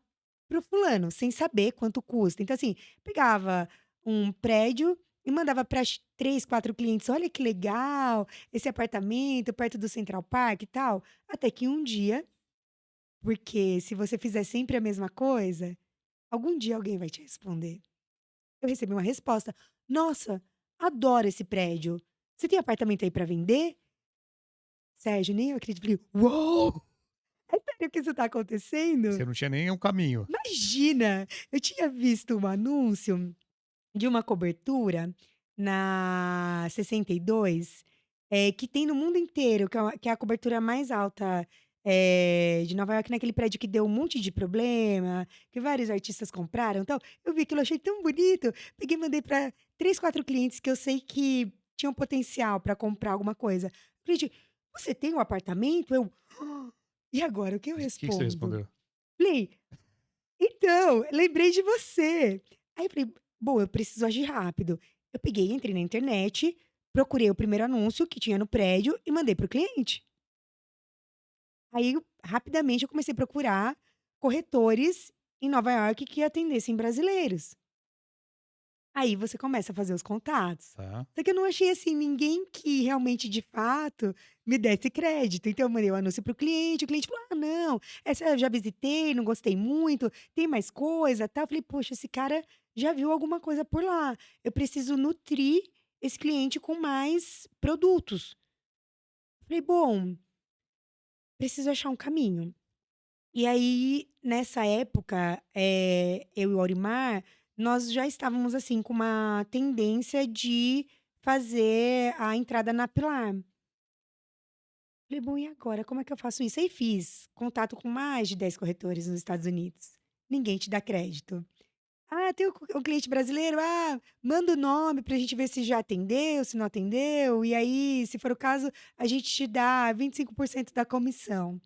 para o fulano", sem saber quanto custa. Então, assim, pegava um prédio e mandava para 3, 4 clientes: "Olha que legal, esse apartamento perto do Central Park e tal". Até que um dia, porque se você fizer sempre a mesma coisa, algum dia alguém vai te responder. Eu recebi uma resposta: "Nossa, adoro esse prédio. Você tem apartamento aí para vender?" Sérgio, nem eu acredito. Falei: "Uou! É sério que isso tá acontecendo?" Você não tinha nem um caminho. Imagina! Eu tinha visto um anúncio de uma cobertura na 62, que tem no mundo inteiro, que é a cobertura mais alta, de Nova York, naquele prédio que deu um monte de problema, que vários artistas compraram, então, eu vi aquilo, achei tão bonito, peguei e mandei para 3, 4 clientes que eu sei que tinham potencial para comprar alguma coisa. Falei: "Gente, você tem um apartamento?" Eu: "Ah, e agora, o que eu O que que você respondo?" respondeu? Falei: "Então, lembrei de você." Aí eu falei: "Bom, eu preciso agir rápido." Eu peguei, entrei na internet, procurei o primeiro anúncio que tinha no prédio e mandei para o cliente. Aí, rapidamente, eu comecei a procurar corretores em Nova York que atendessem brasileiros. Aí você começa a fazer os contatos. Tá. Só que eu não achei, assim, ninguém que realmente, de fato, me desse crédito. Então eu mandei o anúncio para o cliente falou: "Ah, não, essa eu já visitei, não gostei muito, tem mais coisa, tal." Eu falei: "Poxa, esse cara já viu alguma coisa por lá. Eu preciso nutrir esse cliente com mais produtos." Eu falei: "Bom, preciso achar um caminho." E aí, nessa época, eu e o Aurimar, nós já estávamos, assim, com uma tendência de fazer a entrada na Pilar. Falei: "Bom, e agora, como é que eu faço isso?" Aí fiz contato com mais de 10 corretores nos Estados Unidos. Ninguém te dá crédito. "Ah, tem um cliente brasileiro? Ah, manda o nome pra gente ver se já atendeu, se não atendeu, e aí, se for o caso, a gente te dá 25% da comissão."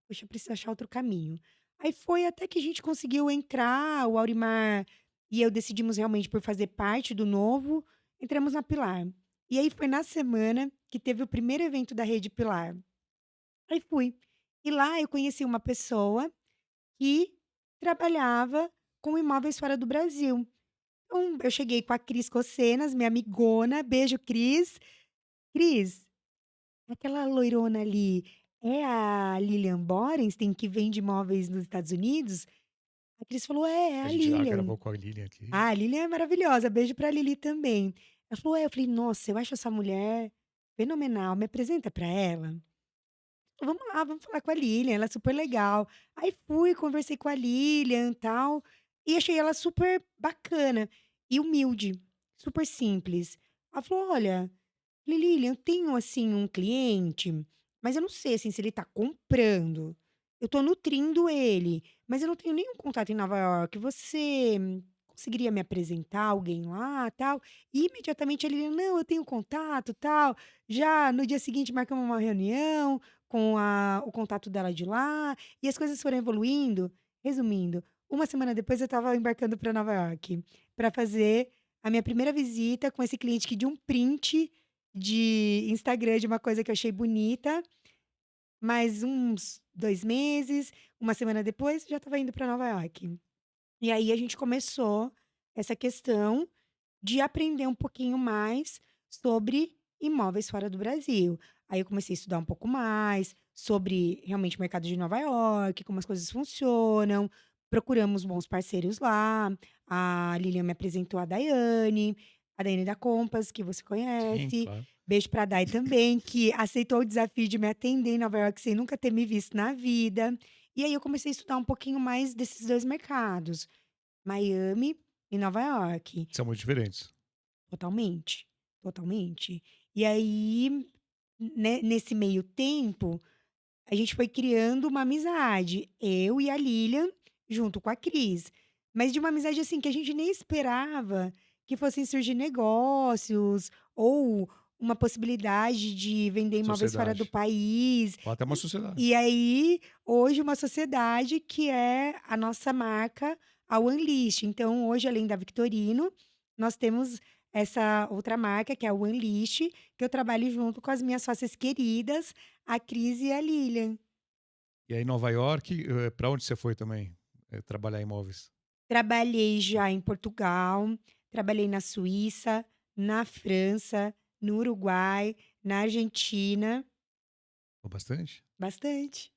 Poxa, eu preciso achar outro caminho. Aí foi até que a gente conseguiu entrar, o Aurimar e eu decidimos realmente por fazer parte do novo, entramos na Pilar. E aí foi na semana que teve o primeiro evento da Rede Pilar. Aí fui. E lá eu conheci uma pessoa que trabalhava com imóveis fora do Brasil. Então eu cheguei com a Cris Cossenas, minha amigona, beijo Cris. Cris, aquela loirona ali, é a Lilian Borenstein que vende imóveis nos Estados Unidos? A Cris falou: "É A a gente já Lilian." gravou com a Lilian aqui. Ah, a Lilian é maravilhosa, beijo pra Lili também. Ela falou: "É." Eu falei: "Nossa, eu acho essa mulher fenomenal, me apresenta pra ela." "Vamos lá, vamos falar com a Lilian, ela é super legal." Aí fui, conversei com a Lilian, tal, e achei ela super bacana e humilde, super simples. Ela falou: "Olha, Lilian, eu tenho, assim, um cliente, mas eu não sei, assim, se ele tá comprando. Eu tô nutrindo ele, mas eu não tenho nenhum contato em Nova York. Você conseguiria me apresentar alguém lá, tal?" E imediatamente a Lilian: "Não, eu tenho contato, tal." Já no dia seguinte marcamos uma reunião com o contato dela de lá, e as coisas foram evoluindo. Resumindo, uma semana depois eu estava embarcando para Nova York, para fazer a minha primeira visita com esse cliente que de um print de Instagram de uma coisa que eu achei bonita, mais uns 2 meses, uma semana depois, já estava indo para Nova York. E aí a gente começou essa questão de aprender um pouquinho mais sobre imóveis fora do Brasil. Aí eu comecei a estudar um pouco mais sobre realmente o mercado de Nova York, como as coisas funcionam, procuramos bons parceiros lá, a Lilian me apresentou a Daiane da Compass, que você Sim, conhece. claro. Beijo pra Dai também, que aceitou o desafio de me atender em Nova York sem nunca ter me visto na vida. E aí eu comecei a estudar um pouquinho mais desses 2 mercados, Miami e Nova York. São muito diferentes. Totalmente, totalmente. E aí, nesse meio tempo, a gente foi criando uma amizade, eu e a Lilian, junto com a Cris. Mas de uma amizade, assim, que a gente nem esperava que fossem surgir negócios ou uma possibilidade de vender imóveis fora do Sociedade. país. Ou até uma sociedade. E aí, hoje uma sociedade que é a nossa marca, a OneList. Então, hoje, além da Victorino, nós temos essa outra marca, que é a OneList, que eu trabalho junto com as minhas sócias queridas, a Cris e a Lilian. E aí, Nova York, para onde você foi também? Trabalhar em imóveis? Trabalhei já em Portugal, trabalhei na Suíça, na França, no Uruguai, na Argentina, Foi bastante? bastante.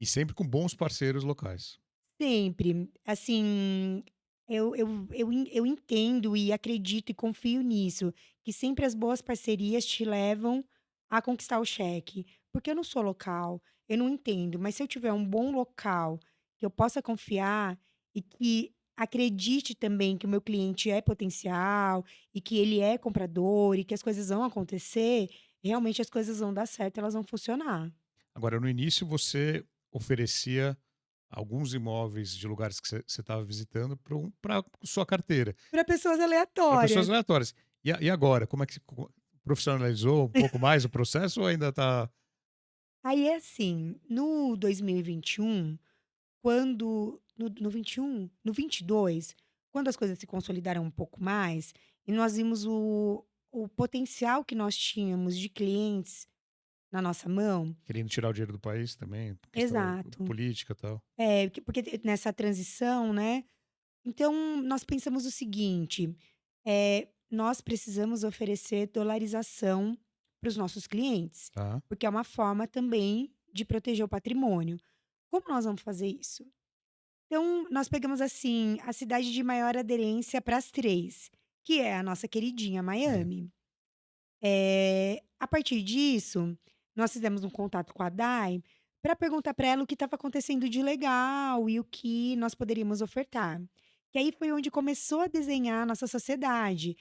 E sempre com bons parceiros locais. Sempre. Assim, eu entendo e acredito e confio nisso, que sempre as boas parcerias te levam a conquistar o cheque. Porque eu não sou local, eu não entendo, mas se eu tiver um bom local que eu possa confiar e que acredite também que o meu cliente é potencial e que ele é comprador e que as coisas vão acontecer, realmente as coisas vão dar certo, elas vão funcionar. Agora, no início, você oferecia alguns imóveis de lugares que você estava visitando para sua carteira, Para pessoas para pessoas aleatórias. aleatórias. E agora, como é que profissionalizou um pouco mais o processo ou ainda está. Aí é assim, no 2021, quando no 21, no 22, quando as coisas se consolidaram um pouco mais, e nós vimos o potencial que nós tínhamos de clientes na nossa mão. Querendo tirar o dinheiro do país também, questão Exato. política e tal. Porque nessa transição, né, então nós pensamos o seguinte, nós precisamos oferecer dolarização para os nossos clientes, Tá. porque é uma forma também de proteger o patrimônio. Como nós vamos fazer isso? Então, nós pegamos, assim, a cidade de maior aderência para as 3, que é a nossa queridinha É. Miami. A partir disso, nós fizemos um contato com a Dai para perguntar para ela o que estava acontecendo de legal e o que nós poderíamos ofertar. Que aí foi onde começou a desenhar a nossa sociedade,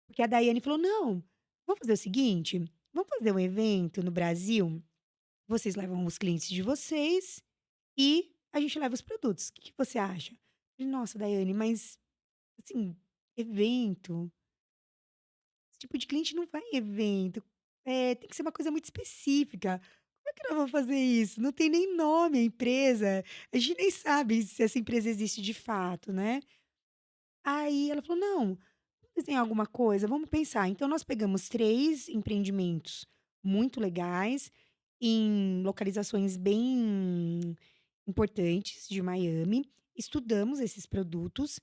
porque a Daiane falou: "Não, vamos fazer o seguinte, vamos fazer um evento no Brasil, vocês levam os clientes de vocês e a gente leva os produtos. O que que você acha?" Eu falei: "Nossa, Daiane, mas, assim, evento, esse tipo de cliente não vai em evento, tem que ser uma coisa muito específica. Como é que nós vamos fazer isso? Não tem nem nome a empresa, a gente nem sabe se essa empresa existe de fato, né". Aí ela falou: "Não, vamos desenhar alguma coisa, vamos pensar". Então nós pegamos 3 empreendimentos muito legais, em localizações bem importantes de Miami, estudamos esses produtos,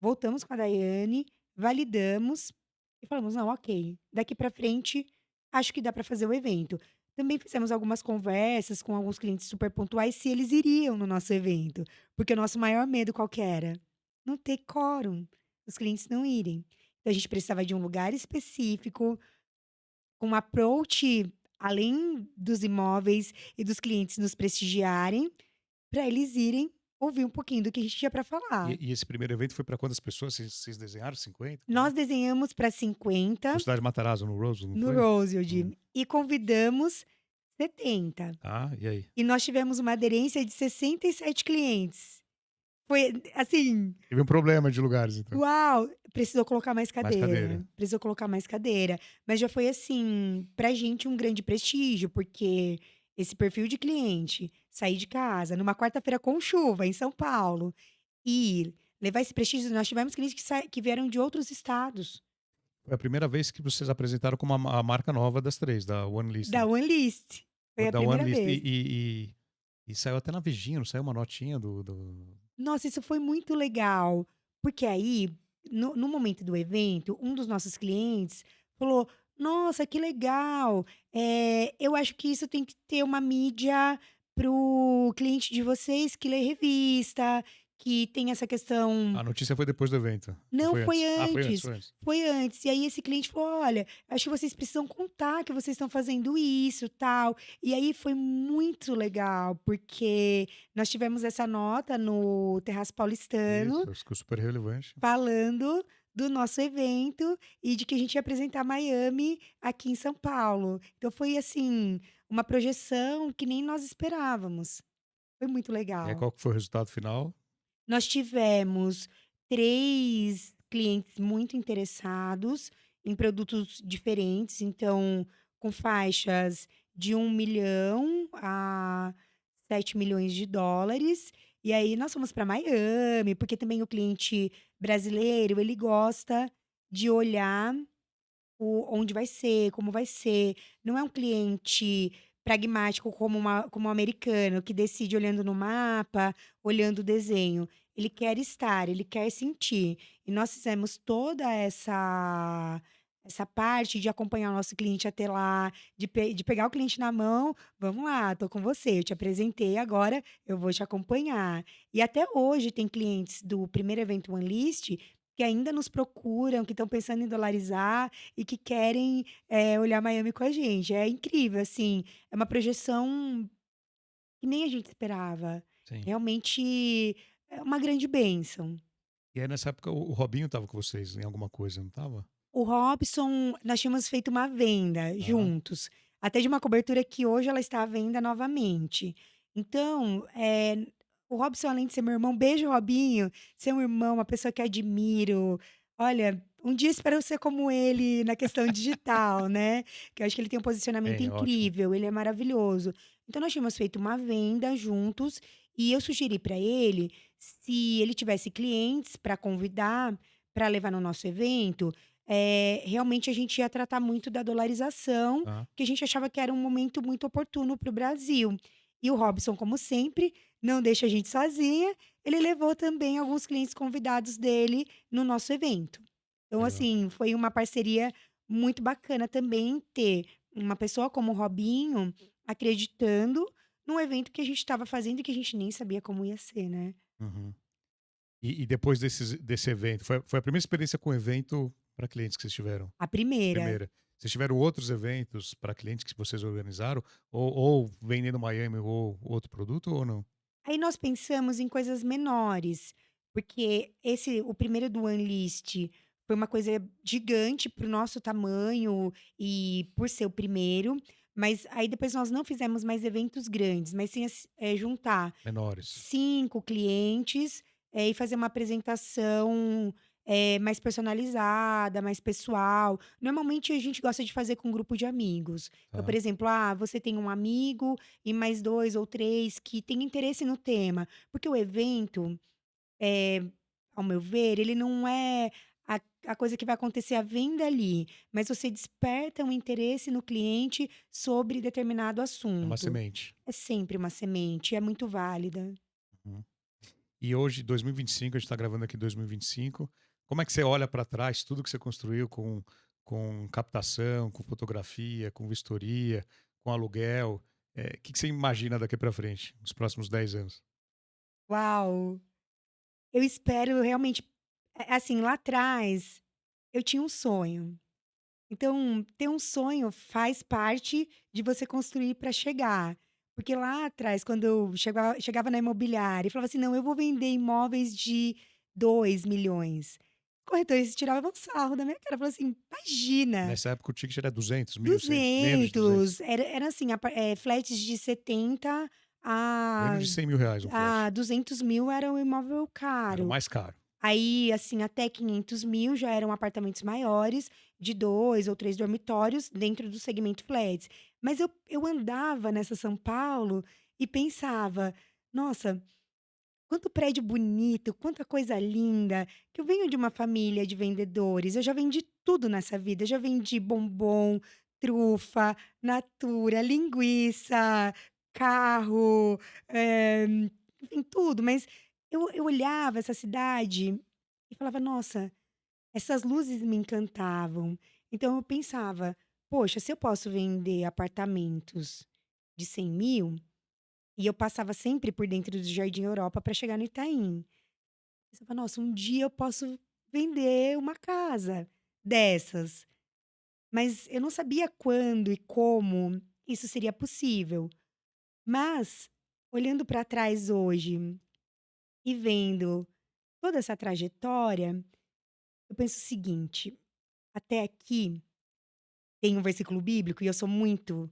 voltamos com a Daiane, validamos e falamos: "Não, ok, daqui para frente acho que dá para fazer o evento". Também fizemos algumas conversas com alguns clientes super pontuais se eles iriam no nosso evento, porque o nosso maior medo qual que era? Não ter quórum, os clientes não irem. Então a gente precisava de um lugar específico, com um approach além dos imóveis e dos clientes nos prestigiarem, para eles irem ouvir um pouquinho do que a gente tinha para falar. E esse primeiro evento foi para quantas pessoas? Vocês desenharam 50? Nós 40? desenhamos para No 50 Cidade Matarazzo, no Rose, não no foi? Rosewood e convidamos 70. Ah, e aí? E nós tivemos uma aderência de 67 clientes. Foi assim, Teve um problema de lugares, então. uau! Precisou colocar mais Mais cadeira, cadeira. precisou colocar mais cadeira. Mas já foi assim, pra gente um grande prestígio, porque esse perfil de cliente, sair de casa numa quarta-feira com chuva em São Paulo e levar esse prestígio, nós tivemos clientes que vieram de outros estados, Foi a primeira vez que vocês apresentaram como a marca nova das 3, da One List. da OneList. Foi a Da One primeira List. vez. E saiu até na Vejinha, não saiu uma notinha Nossa, isso foi muito legal, porque aí, no momento do evento, um dos nossos clientes falou: "Nossa, que legal, eu acho que isso tem que ter uma mídia para o cliente de vocês que lê revista, que tem essa questão". A notícia foi depois do evento? Ou Não, foi foi antes? Ah, foi antes, antes, foi antes. foi antes. E aí esse cliente falou: "Olha, acho que vocês precisam contar que vocês estão fazendo isso, tal". E aí foi muito legal, porque nós tivemos essa nota no Terraço Paulistano, Isso, ficou super relevante. falando do nosso evento e de que a gente ia apresentar Miami aqui em São Paulo. Então foi assim, uma projeção que nem nós esperávamos. Foi muito E aí legal. qual que foi o resultado final? Nós tivemos 3 clientes muito interessados em produtos diferentes, então com faixas de 1 milhão a 7 milhões de dólares. E aí nós fomos para Miami, porque também o cliente brasileiro, ele gosta de olhar onde vai ser, como vai ser. Não é um cliente pragmático como o americano, que decide olhando no mapa, olhando o desenho. Ele quer estar, ele quer sentir. E nós fizemos toda essa parte de acompanhar o nosso cliente até lá, de pegar o cliente na mão: "Vamos lá, tô com você, eu te apresentei, agora eu vou te acompanhar". E até hoje tem clientes do primeiro evento OneList que ainda nos procuram, que estão pensando em dolarizar e que querem, olhar Miami com a gente. É incrível, assim, é uma projeção que nem a gente esperava. Sim. Realmente é uma grande bênção. E aí nessa época o Robinho estava com vocês em alguma coisa, não estava? O Robson, nós tínhamos feito uma venda Ah, juntos, até de uma cobertura que hoje ela está à venda novamente. Então, o Robson, além de ser meu irmão, beijo Robinho, ser um irmão, uma pessoa que admiro. Olha, um dia espero ser como ele na questão digital, né, que eu acho que ele tem um posicionamento bem, ótimo. incrível, ele é maravilhoso. Então nós tínhamos feito uma venda juntos e eu sugeri para ele, se ele tivesse clientes para convidar, para levar no nosso evento, realmente a gente ia tratar muito da dolarização, Ah, que a gente achava que era um momento muito oportuno para o Brasil. E o Robson, como sempre, não deixa a gente sozinha, ele levou também alguns clientes convidados dele no nosso evento. Então, legal. assim, foi uma parceria muito bacana também ter uma pessoa como o Robinho acreditando num evento que a gente estava fazendo e que a gente nem sabia como ia ser, né. Uhum. E depois desse evento, foi a primeira experiência com evento para clientes que vocês tiveram? A primeira. Primeira. Vocês tiveram outros eventos para clientes que vocês organizaram? Ou vendendo Miami ou outro produto ou não? Aí nós pensamos em coisas menores, porque o primeiro do OneList foi uma coisa gigante para o nosso tamanho e por ser o primeiro, mas aí depois nós não fizemos mais eventos grandes, mas sim juntar Menores? 5 clientes, e fazer uma apresentação, mais personalizada, mais pessoal. Normalmente a gente gosta de fazer com um grupo de amigos. Então, por Tá. exemplo, você tem um amigo e mais 2 ou 3 que têm interesse no tema, porque o evento, eh, ao meu ver, ele não é a coisa que vai acontecer a venda ali, mas você desperta um interesse no cliente sobre determinado É uma assunto. semente. É sempre uma semente, é muito válida. Uhum. E hoje, 2025, a gente está gravando aqui em 2025. Como é que você olha para trás, tudo que você construiu com captação, com fotografia, com vistoria, com aluguel? O que você imagina daqui para frente, nos próximos 10 anos? Uau! Eu espero realmente assim, lá atrás, eu tinha um sonho. Então, ter um sonho faz parte de você construir para chegar. Porque lá atrás, quando eu chegava na imobiliária e falava assim: "Não, eu vou vender imóveis de 2 milhões". Corretores tiravam sarro da minha cara, falava assim: "Imagina, Nessa época o ticket era 200, 1.100, menos de 200. 200". Era assim, flats de 70 Menos a de R$ 100.000 um flat. 200 mil era um imóvel Era o caro. mais caro. Aí, assim, até 500 mil já eram apartamentos maiores, de 2 ou 3 dormitórios, dentro do segmento flats. Mas eu andava nessa São Paulo e pensava: "Nossa, quanto prédio bonito, quanta coisa linda", que eu venho de uma família de vendedores, eu já vendi tudo nessa vida, eu já vendi bombom, trufa, natura, linguiça, carro, enfim, tudo, mas eu olhava essa cidade e falava: "Nossa, essas luzes me encantavam". Então eu pensava: "Poxa, se eu posso vender apartamentos de 100 mil", e eu passava sempre por dentro do Jardim Europa para chegar no Itaim. Eu pensava: "Nossa, um dia eu posso vender uma casa dessas", mas eu não sabia quando e como isso seria possível. Mas, olhando para trás hoje e vendo toda essa trajetória, eu penso o seguinte: até aqui tem um versículo bíblico e eu sou muito,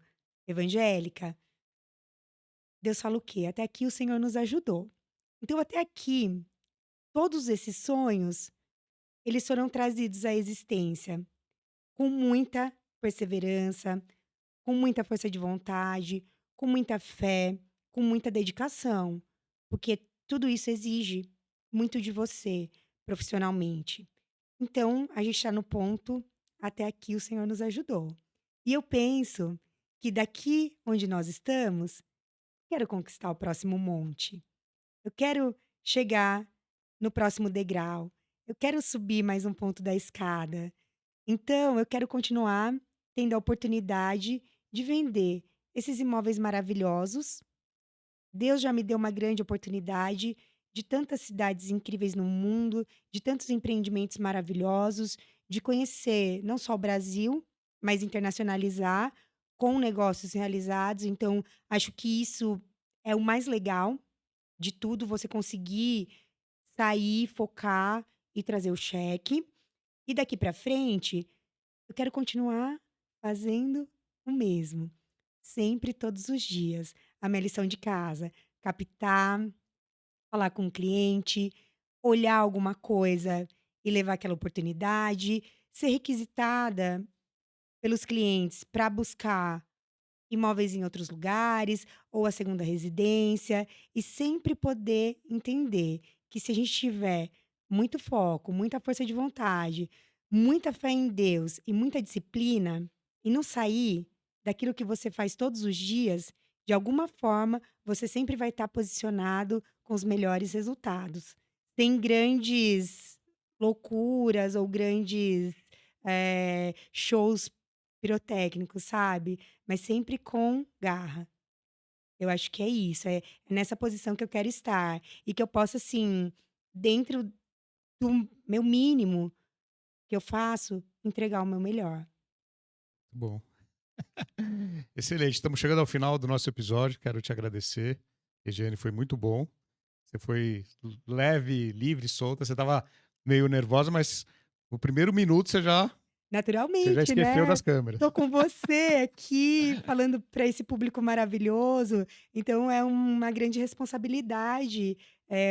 evangélica, Deus fala o quê? Até aqui o Senhor nos ajudou. Então até aqui, todos esses sonhos, eles foram trazidos à existência com muita perseverança, com muita força de vontade, com muita fé, com muita dedicação, porque tudo isso exige muito de você profissionalmente. Então, a gente está no ponto, até aqui o Senhor nos ajudou. E eu penso que daqui onde nós estamos, quero conquistar o próximo monte. Eu quero chegar no próximo degrau. Eu quero subir mais um ponto da escada. Então, eu quero continuar tendo a oportunidade de vender esses imóveis maravilhosos. Deus já me deu uma grande oportunidade de tantas cidades incríveis no mundo, de tantos empreendimentos maravilhosos, de conhecer não só o Brasil, mas internacionalizar com negócios realizados. Então, acho que isso é o mais legal de tudo, você conseguir sair, focar e trazer o cheque. E daqui para frente, eu quero continuar fazendo o mesmo, sempre, todos os dias. A minha lição de casa, captar, falar com o cliente, olhar alguma coisa e levar aquela oportunidade, ser requisitada pelos clientes para buscar imóveis em outros lugares ou a segunda residência e sempre poder entender que se a gente tiver muito foco, muita força de vontade, muita fé em Deus e muita disciplina e não sair daquilo que você faz todos os dias, de alguma forma você sempre vai estar posicionado com os melhores resultados. Sem grandes loucuras ou grandes shows pirotécnicos, sabe? Mas sempre com garra. Eu acho que é isso, é nessa posição que eu quero estar e que eu possa, assim, dentro do meu mínimo que eu faço, entregar o meu melhor. Bom. Excelente. Estamos chegando ao final do nosso episódio. Quero te agradecer. Regiane, foi muito bom. Você foi leve, livre, solta. Você estava meio nervosa, mas no primeiro minuto você já Naturalmente, esqueceu né. das câmeras. Tô com você aqui falando para esse público maravilhoso, então é uma grande responsabilidade,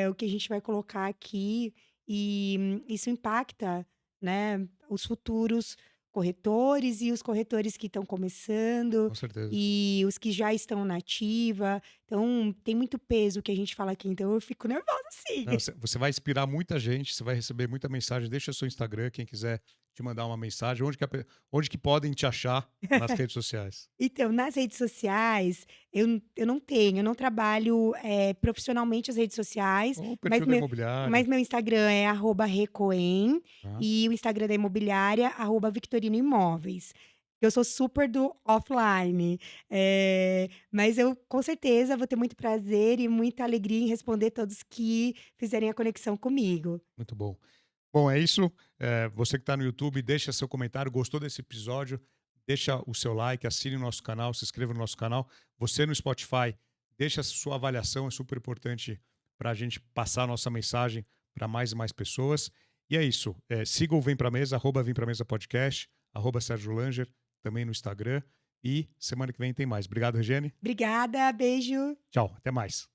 o que a gente vai colocar aqui e isso impacta, né, os futuros corretores e os corretores que estão começando Com certeza. e os que já estão na ativa, então tem muito peso o que a gente fala aqui, então eu fico nervosa sim. Não, você vai inspirar muita gente, você vai receber muita mensagem. Deixa seu Instagram, quem quiser te mandar uma mensagem. Onde que podem te achar nas redes sociais? Então, nas redes sociais, eu não trabalho, profissionalmente as redes sociais, Ou o mas perfil da meu imobiliária. mas meu Instagram é @recoen Tá? e o Instagram da imobiliária, @Victorino Imóveis. Eu sou super do offline, mas eu com certeza vou ter muito prazer e muita alegria em responder todos que fizerem a conexão comigo. Muito bom. Bom, é isso. Você que está no YouTube, deixa seu comentário. Gostou desse episódio? Deixa o seu like, assine o nosso canal, se inscreva no nosso canal. Você no Spotify, deixa a sua avaliação, é super importante para a gente passar a nossa mensagem para mais e mais pessoas. E é isso. Siga o Vem Pra Mesa, Vem Pra Mesa Podcast, Sérgio Langer, também no Instagram. E semana que vem tem mais. Obrigado, Regiane. Obrigada, beijo. Tchau, até mais.